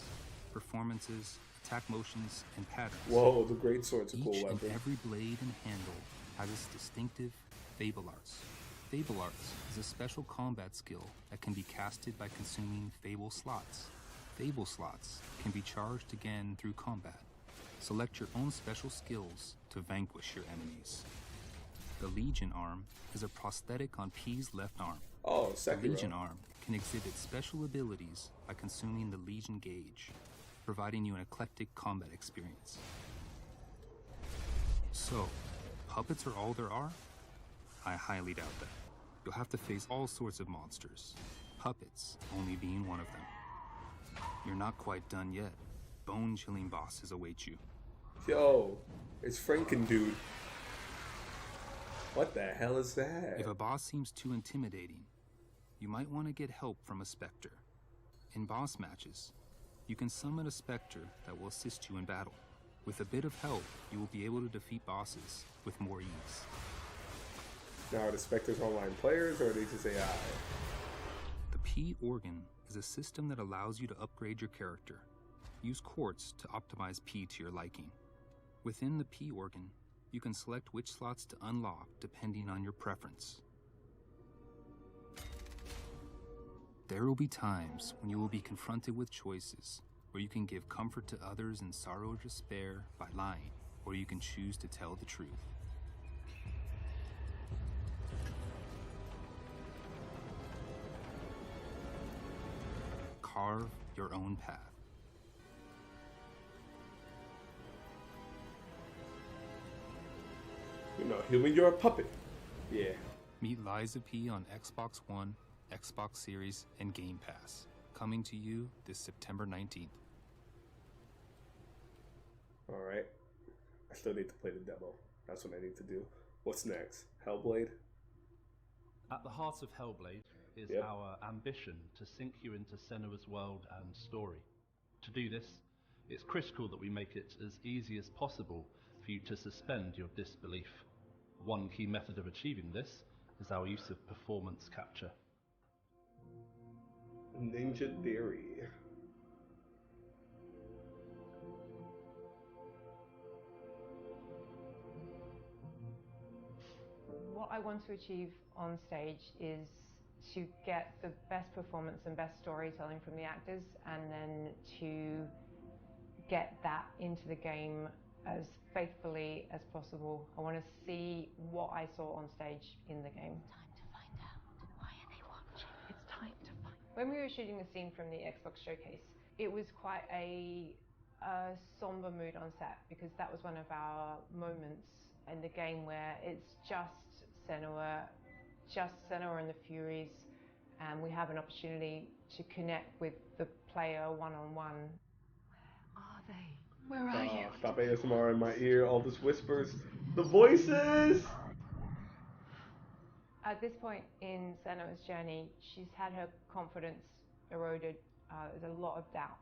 performances, attack motions, and patterns. Whoa, the great sword's a cool Each weapon. and every blade and handle has its distinctive Fable Arts. Fable Arts is a special combat skill that can be casted by consuming Fable slots. Fable slots can be charged again through combat. Select your own special skills to vanquish your enemies. The Legion arm is a prosthetic on P's left arm. Oh, The Sekiro. Legion arm can exhibit special abilities by consuming the Legion gauge, providing you an eclectic combat experience. So, puppets are all there are? I highly doubt that. You'll have to face all sorts of monsters, puppets only being one of them. You're not quite done yet. Bone-chilling bosses await you. Yo, it's Franken dude. What the hell is that? If a boss seems too intimidating, you might want to get help from a specter. In boss matches, you can summon a specter that will assist you in battle. With a bit of help, you will be able to defeat bosses with more ease. Now, are the specters online players or are they just AI? The P organ is a system that allows you to upgrade your character. Use quartz to optimize P to your liking. Within the P organ, you can select which slots to unlock depending on your preference. There will be times when you will be confronted with choices where you can give comfort to others in sorrow or despair by lying, or you can choose to tell the truth. Carve your own path. You know, human, you're a puppet. Yeah. Meet Liza P on Xbox One, Xbox Series, and Game Pass. Coming to you this September 19th. Alright. I still need to play the demo. That's what I need to do. What's next? Hellblade? At the heart of Hellblade is our ambition to sink you into Senua's world and story. To do this, it's critical that we make it as easy as possible for you to suspend your disbelief. One key method of achieving this is our use of performance capture. Ninja Theory. What I want to achieve on stage is to get the best performance and best storytelling from the actors, and then to get that into the game as faithfully as possible. I want to see what I saw on stage in the game. Time to find out. Why are they watching? It's time to find. When we were shooting the scene from the Xbox showcase, it was quite a somber mood on set, because that was one of our moments in the game where it's just Senua and the Furies, and we have an opportunity to connect with the player one-on-one. Are they? Where are you? Stop ASMR in my ear, all this whispers. The voices! At this point in Senua's journey, she's had her confidence eroded. There's a lot of doubt,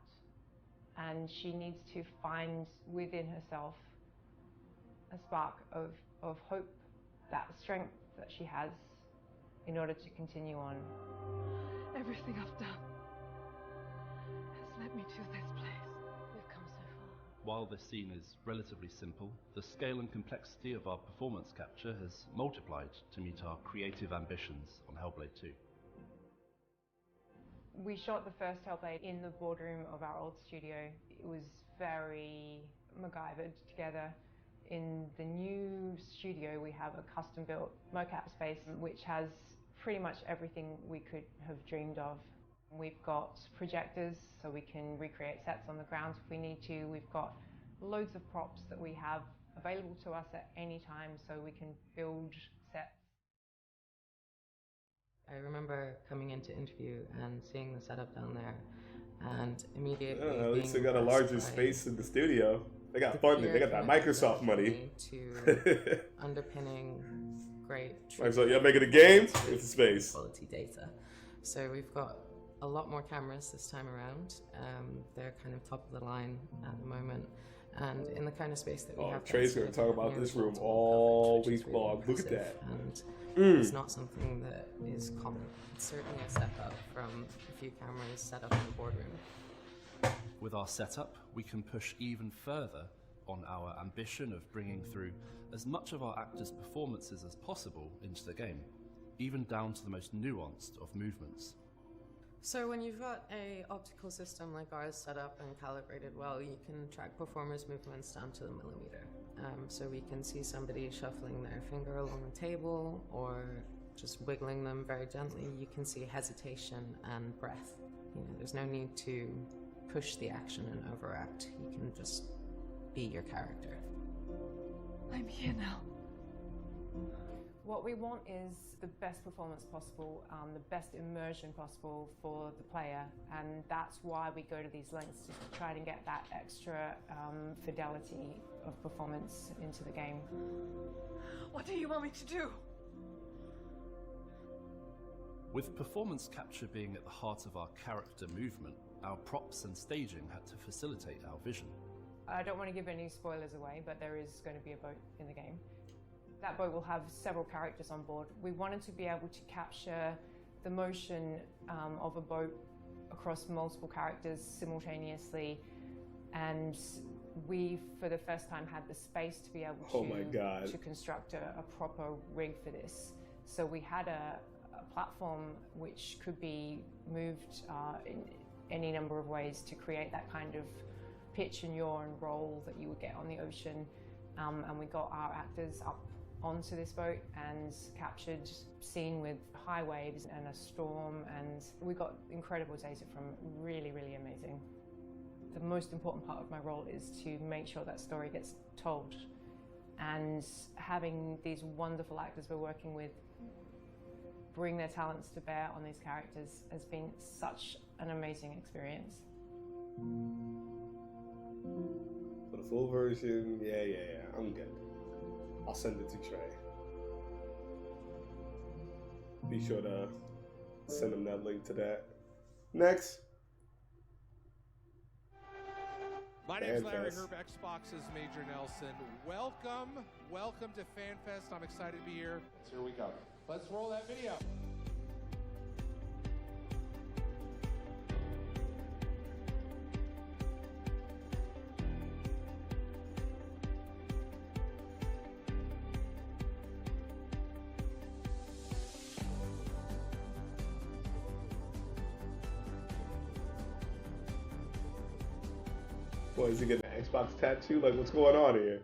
and she needs to find within herself a spark of hope, that strength that she has, in order to continue on. Everything I've done has led me to this place. We've come so far. While this scene is relatively simple, the scale and complexity of our performance capture has multiplied to meet our creative ambitions on Hellblade 2. We shot the first Hellblade in the boardroom of our old studio. It was very MacGyvered together. In the new studio, we have a custom-built mocap space, which has pretty much everything we could have dreamed of. We've got projectors, so we can recreate sets on the ground if we need to. We've got loads of props that we have available to us at any time, so we can build sets. I remember coming into interview and seeing the setup down there, and immediately at least they being got a larger impressed by space in the studio. They got the funding. pure They got that commitment Microsoft from money. me to underpinning great. So y'all making a game with the space. Quality data. So we've got a lot more cameras this time around. They're kind of top of the line at the moment. And in the kind of space that we have, Trey's gonna talk about this room all week long. Look at that. And it's not something that is common. It's certainly a step up from a few cameras set up in the boardroom. With our setup, we can push even further on our ambition of bringing through as much of our actors' performances as possible into the game, even down to the most nuanced of movements. So when you've got a optical system like ours set up and calibrated well, you can track performers' movements down to the millimeter. So we can see somebody shuffling their finger along the table or just wiggling them very gently. You can see hesitation and breath. You know, there's no need to push the action and overact. You can just be your character. I'm here now. What we want is the best performance possible, the best immersion possible for the player, and that's why we go to these lengths to try to get that extra fidelity of performance into the game. What do you want me to do? With performance capture being at the heart of our character movement, our props and staging had to facilitate our vision. I don't want to give any spoilers away, but there is going to be a boat in the game. That boat will have several characters on board. We wanted to be able to capture the motion of a boat across multiple characters simultaneously, and we, for the first time, had the space to be able to construct a proper rig for this. So we had a platform which could be moved in any number of ways to create that kind of pitch and yaw and roll that you would get on the ocean. And we got our actors up onto this boat and captured scene with high waves and a storm, and we got incredible data from really, really amazing. The most important part of my role is to make sure that story gets told, and having these wonderful actors we're working with bring their talents to bear on these characters has been such an amazing experience. For the full version, yeah, I'm good. I'll send it to Trey. Be sure to send him that link to that. Next. My name's Larry Herb, Xbox's Major Nelson. Welcome to FanFest. I'm excited to be here. Here we go. Let's roll that video. Boy, is he getting an Xbox tattoo? Like, what's going on here?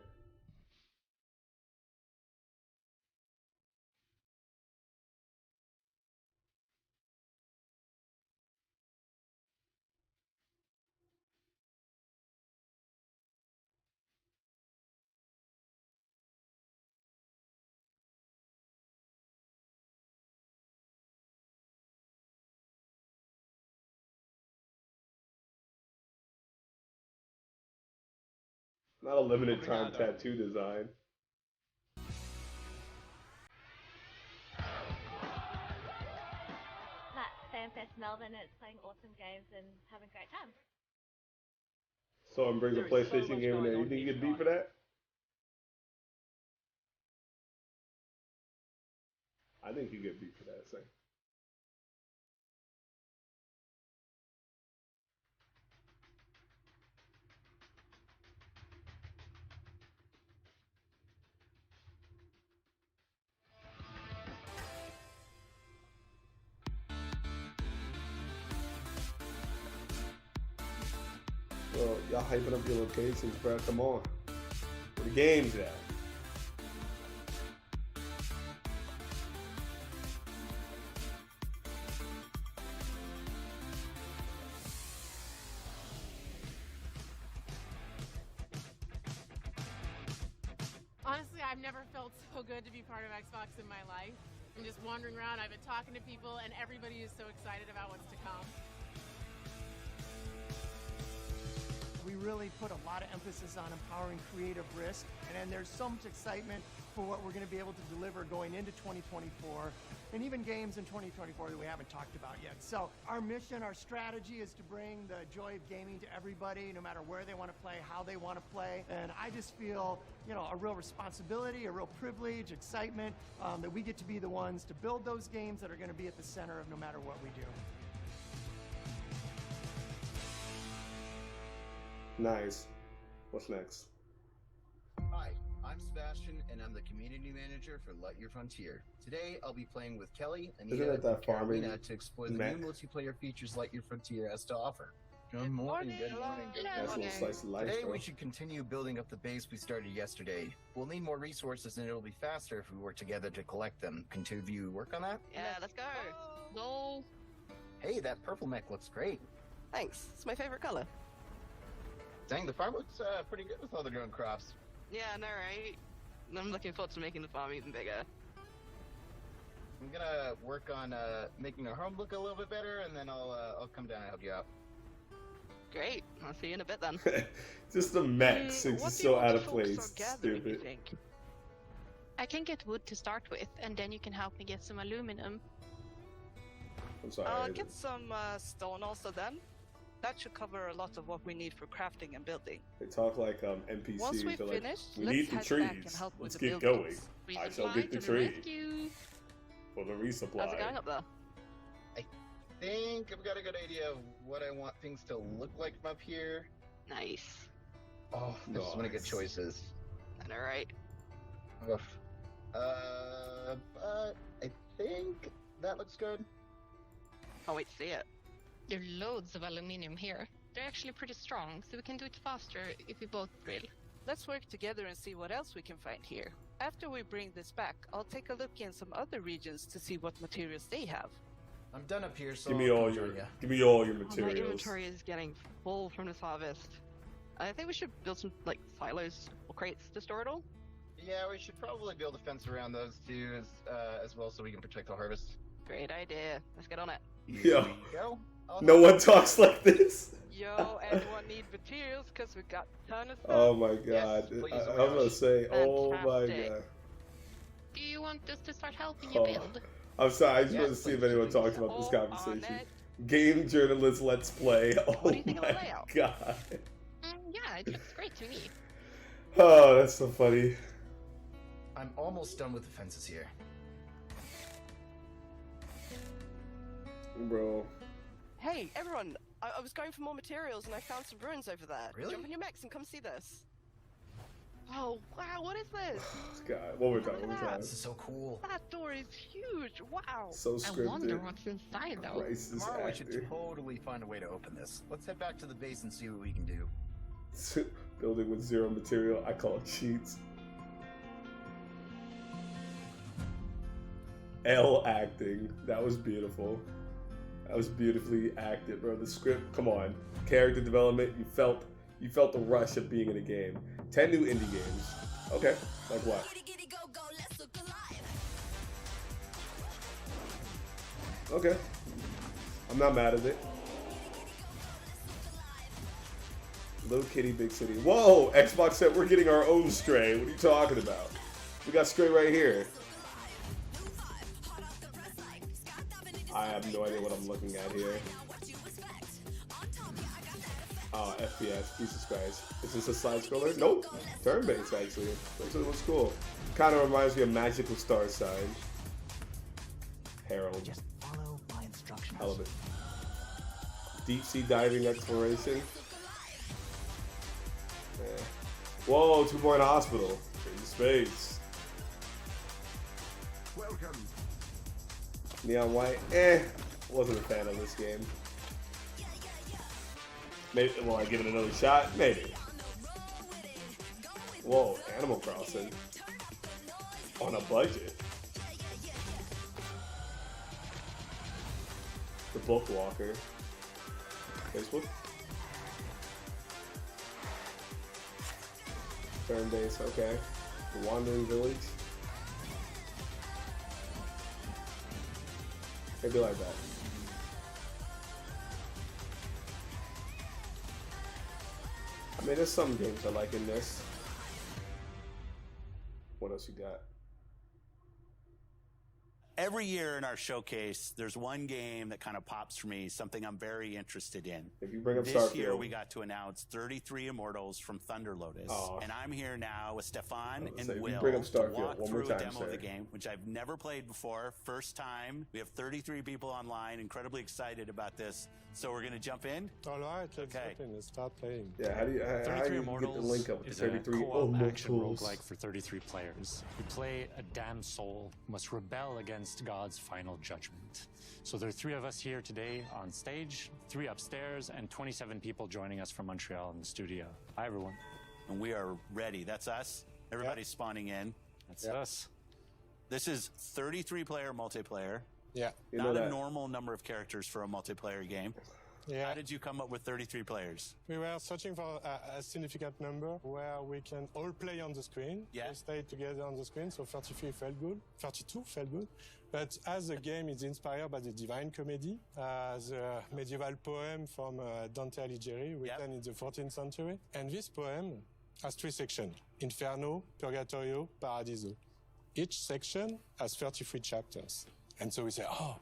Not a limited time tattoo design. That's FanFest Melbourne. It's playing awesome games and having a great time. Someone brings a PlayStation game in there. You think you get beat for that? I think you get beat for that, say. Well, y'all hyping up your locations, bro. Come on. Where the game's at? Honestly, I've never felt so good to be part of Xbox in my life. I'm just wandering around, I've been talking to people, and everybody is so excited about what's to come. We really put a lot of emphasis on empowering creative risk, and there's so much excitement for what we're going to be able to deliver going into 2024, and even games in 2024 that we haven't talked about yet. So our mission, our strategy is to bring the joy of gaming to everybody, no matter where they want to play, how they want to play. And I just feel, you know, a real responsibility, a real privilege, excitement that we get to be the ones to build those games that are going to be at the center of no matter what we do. Nice. What's next? Hi, I'm Sebastian, and I'm the community manager for Lightyear Frontier. Today, I'll be playing with Kelly, Anita, and Carolina to explore the new multiplayer features Lightyear Frontier has to offer. Good morning, good morning, good Nice little slice of life, Today, bro. we should continue building up the base we started yesterday. We'll need more resources, and it'll be faster if we work together to collect them. Can two of you work on that? Yeah, let's go. Go. Hey, that purple mech looks great. Thanks. It's my favorite color. Dang, the farm looks pretty good with all the grown crops. Yeah, I know, right? I'm looking forward to making the farm even bigger. I'm gonna work on making our home look a little bit better, and then I'll come down and help you out. Great. I'll see you in a bit then. Just the mechs. It's just so out of place. Stupid. I can get wood to start with, and then you can help me get some aluminum. I'm sorry. I'll get some stone also then. That should cover a lot of what we need for crafting and building. They talk like NPCs. Once we've They're like, finished, we let's need the head back and trees. help with Let's the get going. buildings. I shall get the tree for the resupply. How's it going up there? I think I've got a good idea of what I want things to look like from up here. Nice. Oh, there's so many good choices. I know, right? Oof. But I think that looks good. Can't wait to see it. There are loads of aluminium here. They're actually pretty strong, so we can do it faster if we both drill. Let's work together and see what else we can find here. After we bring this back, I'll take a look in some other regions to see what materials they have. I'm done up here, so Give me I'll all come your join ya. give me all your Oh, my materials. inventory is getting full from this harvest. I think we should build some like silos or crates to store it all. Yeah, we should probably build a fence around those two as well, so we can protect the harvest. Great idea. Let's get on it. Yo, Here we go. no one talks like this. Yo, anyone need materials? Because we got a ton of stuff. Oh my god. please, I oh was gonna say, oh my Fantastic. god. Do you want us to start helping you Oh. build? I'm sorry, I just Yes, want to see if please, anyone please. talks about this Oh, conversation. on it. Game journalist Let's Play. Oh What do you think of my the layout? god. Yeah, it looks great to me. Oh, that's so funny. I'm almost done with the fences here. Bro. Hey, everyone! I was going for more materials and I found some ruins over there. Really? Jump in your mechs and come see this. Oh, wow, what is this? God, what we're talking about. This is so cool. That door is huge, wow! So I wonder scripted. what's inside though. Christ, this Tomorrow we should actor. totally find a way to open this. Let's head back to the base and see what we can do. Building with zero material, I call it cheats. L acting, that was beautiful. That was beautifully acted, bro. The script, come on. Character development, you felt the rush of being in a game. 10 new indie games. Okay, like what? Okay. I'm not mad at it. Little Kitty, Big City. Whoa! Xbox said we're getting our own Stray. What are you talking about? We got Stray right here. I have no idea what I'm looking at here. Oh, FPS. Jesus Christ. Is this a side scroller? Nope. Turn-based, actually. Actually looks cool. Kind of reminds me of Magical Star Sign. Herald. Just follow my instructions. I love it. Deep sea diving exploration. Yeah. Whoa, 2-point hospital. In space. Welcome. Neon White. Wasn't a fan of this game. Maybe will I give it another shot? Maybe. Whoa, Animal Crossing on a budget. The Book Walker. Facebook. Turn base, okay. The Wandering Village. Maybe like that. I mean, there's some games I like in this. What else you got? Every year in our showcase, there's one game that kind of pops for me, something I'm very interested in. If you bring up this Starfield. year, we got to announce 33 Immortals from Thunder Lotus. Oh. And I'm here now with Stefan and if Will you bring up to Starfield walk one more through a time, demo of the sir. game, which I've never played before. First time. We have 33 people online, incredibly excited about this. So we're going to jump in? All right, let's jump in and start playing. Yeah, how do you get the link up with the 33 co-op action Immortals? roguelike for 33 players. You play a damned soul who must rebel against God's final judgment. So there are 3 of us here today on stage, 3 upstairs, and 27 people joining us from Montreal in the studio. Hi, everyone. And we are ready. That's us. Everybody's spawning in. That's us. This is 33-player multiplayer. Yeah. Not a normal number of characters for a multiplayer game. Yeah. How did you come up with 33 players? We were searching for a significant number where we can all play on the screen. Yeah. We stay together on the screen, so 33 felt good. 32 felt good. But as the game is inspired by the Divine Comedy, the medieval poem from Dante Alighieri, written in the 14th century. And this poem has 3 sections: Inferno, Purgatorio, Paradiso. Each section has 33 chapters. And so we say, oh,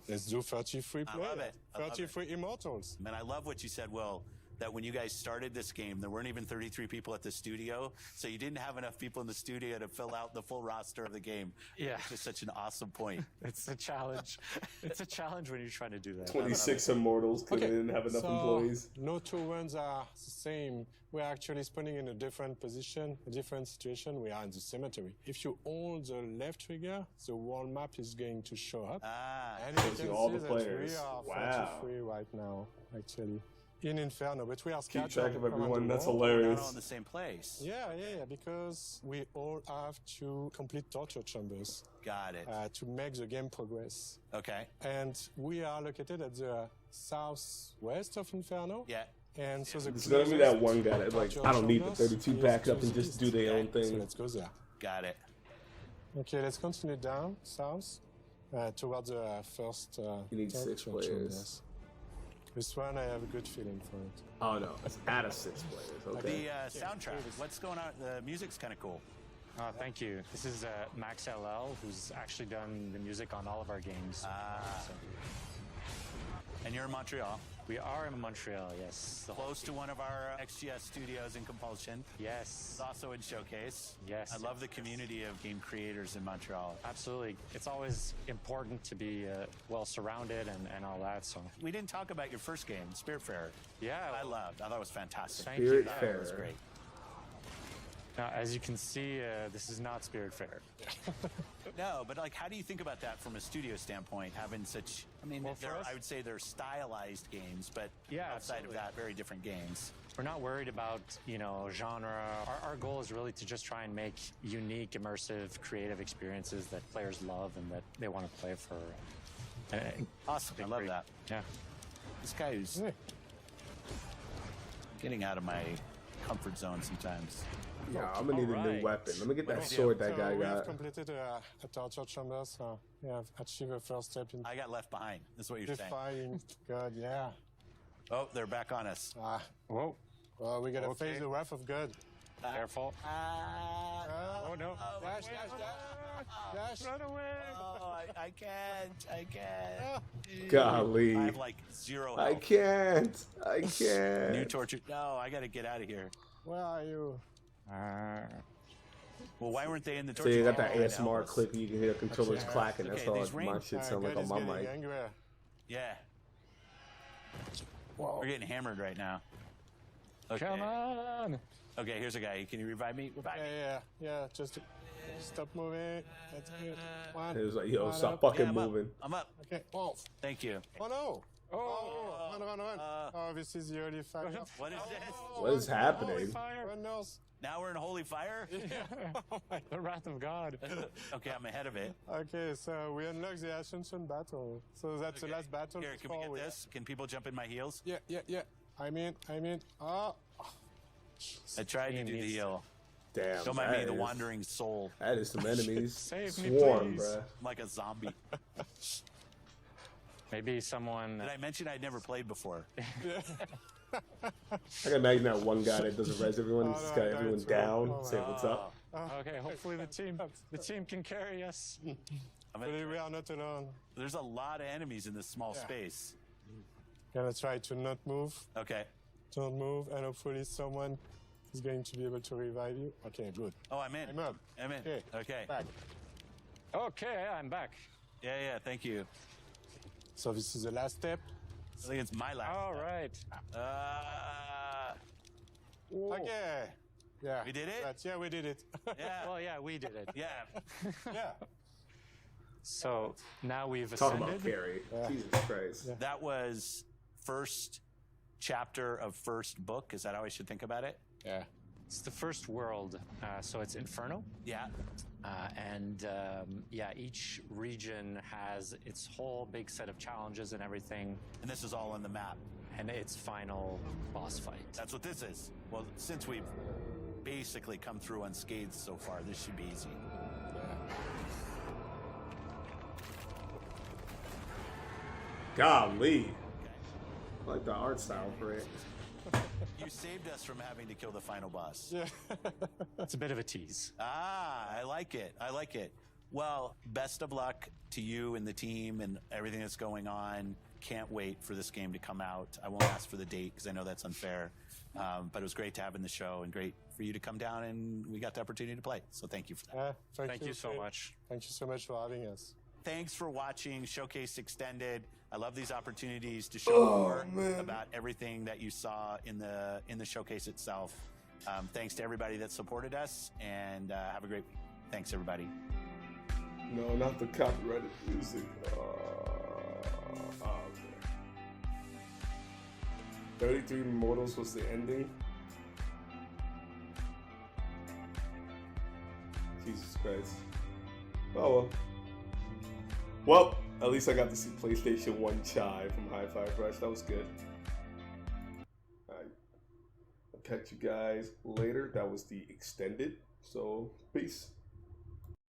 let's do 33 players. I love it. 33 Immortals. And I love what you said, Will, that when you guys started this game, there weren't even 33 people at the studio, so you didn't have enough people in the studio to fill out the full roster of the game. Yeah. It's just such an awesome point. It's a challenge. It's a challenge when you're trying to do that. 26 Immortals because they didn't have enough employees. No 2 runs are the same. We're actually spawning in a different position, a different situation. We are in the cemetery. If you hold the left trigger, the world map is going to show up. And you Shows can you all see the that players. we are Wow. 43 right now, actually. In Inferno, but we are Keep scattered track of around everyone. the That's world. hilarious. We're not all in the same place. Yeah, because we all have to complete torture chambers. Got it. To make the game progress. Okay. And we are located at the southwest of Inferno. Yeah. And so It's gonna be that one guy that's like, I don't need the 32 pack up and just do their own So thing. let's go there. Got it. Okay, let's continue down south towards the first. You need 6 torture players. chambers. This one, I have a good feeling for it. Oh no, it's out of 6 players. Okay. The soundtrack, what's going on? The music's kind of cool. Oh, thank you. This is Max LL, who's actually done the music on all of our games. And you're in Montreal. We are in Montreal, yes. Close to one of our XGS studios in Compulsion. Yes. It's also in Showcase. Yes. I love the community of game creators in Montreal. Absolutely. It's always important to be well surrounded and all that. So we didn't talk about your first game, Spiritfarer. Yeah. I thought it was fantastic. Thank you. That was great. Now, as you can see, this is not Spiritfarer. No, but like, how do you think about that from a studio standpoint? Having such, I mean, I would say they're stylized games, but outside of that, very different games. We're not worried about, genre. Our goal is really to just try and make unique, immersive, creative experiences that players love and that they want to play for. Awesome. I love that. Yeah. This guy is getting out of my comfort zone sometimes. Yeah, I'm gonna need a new weapon. Let me get that sword that guy We have got. completed a torture chamber, so we have achieved a first step in. I got left behind. That's what you're saying. Defying God, yeah. Oh, they're back on us. Whoa. Well, we gotta face the wrath of God. Careful. Oh no! Dash! Dash! Run away! Oh, I can't. Golly. I have like 0 health. I can't. New torture. No, I gotta get out of here. Where are you? Well, why weren't they in the torture? So you got that ASMR clip, you can hear the controllers clacking. That's all my shit sound like on my mic. Yeah. Whoa. We're getting hammered right now. Okay. Come on! Okay, here's a guy. Can you revive me? Revive me. Yeah. Just stop moving. That's good. One. It was like, yo, One stop up. fucking I'm up. moving. I'm up. Okay. Whoa. Thank you. Oh no! Oh, run. This is the early fire. What is this? What is happening? Now we're in holy fire? The wrath of God. Okay, I'm ahead of it. Okay, so we unlock the Ascension battle. So that's the last battle. Here, can we get this? Can people jump in my heels? Yeah. I'm in. Oh. I tried to do the heal. Damn. Don't mind me, the wandering soul. That is some enemies. Save me, Swarm, please. bruh. I'm like a zombie. Maybe someone... Did I mention I'd never played before? I can imagine that one guy that doesn't res everyone. He's just got everyone down, saying what's up. Okay, hopefully the team can carry us. We are not alone. There's a lot of enemies in this small space. Gonna try to not move. Okay. Don't move, and hopefully someone is going to be able to revive you. Okay, good. Oh, I'm in. I'm up. I'm in. Okay. Back. Okay, I'm back. Yeah, thank you. So this is the last step. I think it's my last. All right. Okay. Yeah. We did it? Yeah, we did it. Yeah. Well, yeah, we did it. Yeah. Yeah. So now we've Talk ascended. about carry. Jesus Christ. Yeah. That was first chapter of first book. Is that how I should think about it? Yeah. It's the first world, so it's Inferno. Yeah. Each region has its whole big set of challenges and everything. And this is all on the map. And its final boss fight. That's what this is. Well, since we've basically come through unscathed so far, this should be easy. Golly. I like the art style for it. You saved us from having to kill the final boss. Yeah. It's a bit of a tease. I like it. I like it. Well, best of luck to you and the team and everything that's going on. Can't wait for this game to come out. I won't ask for the date because I know that's unfair. But it was great to have in the show and great for you to come down and we got the opportunity to play. So thank you for that. Thank you so much. Thank you so much for having us. Thanks for watching Showcase Extended. I love these opportunities to show more about everything that you saw in the showcase itself. Thanks to everybody that supported us, and have a great week. Thanks, everybody. No, not the copyrighted music. 33 Mortals was the ending. Jesus Christ. Oh well. Well, at least I got to see PlayStation 1 Chai from Hi-Fi Rush. That was good. Alright. I'll catch you guys later. That was the extended. So, peace.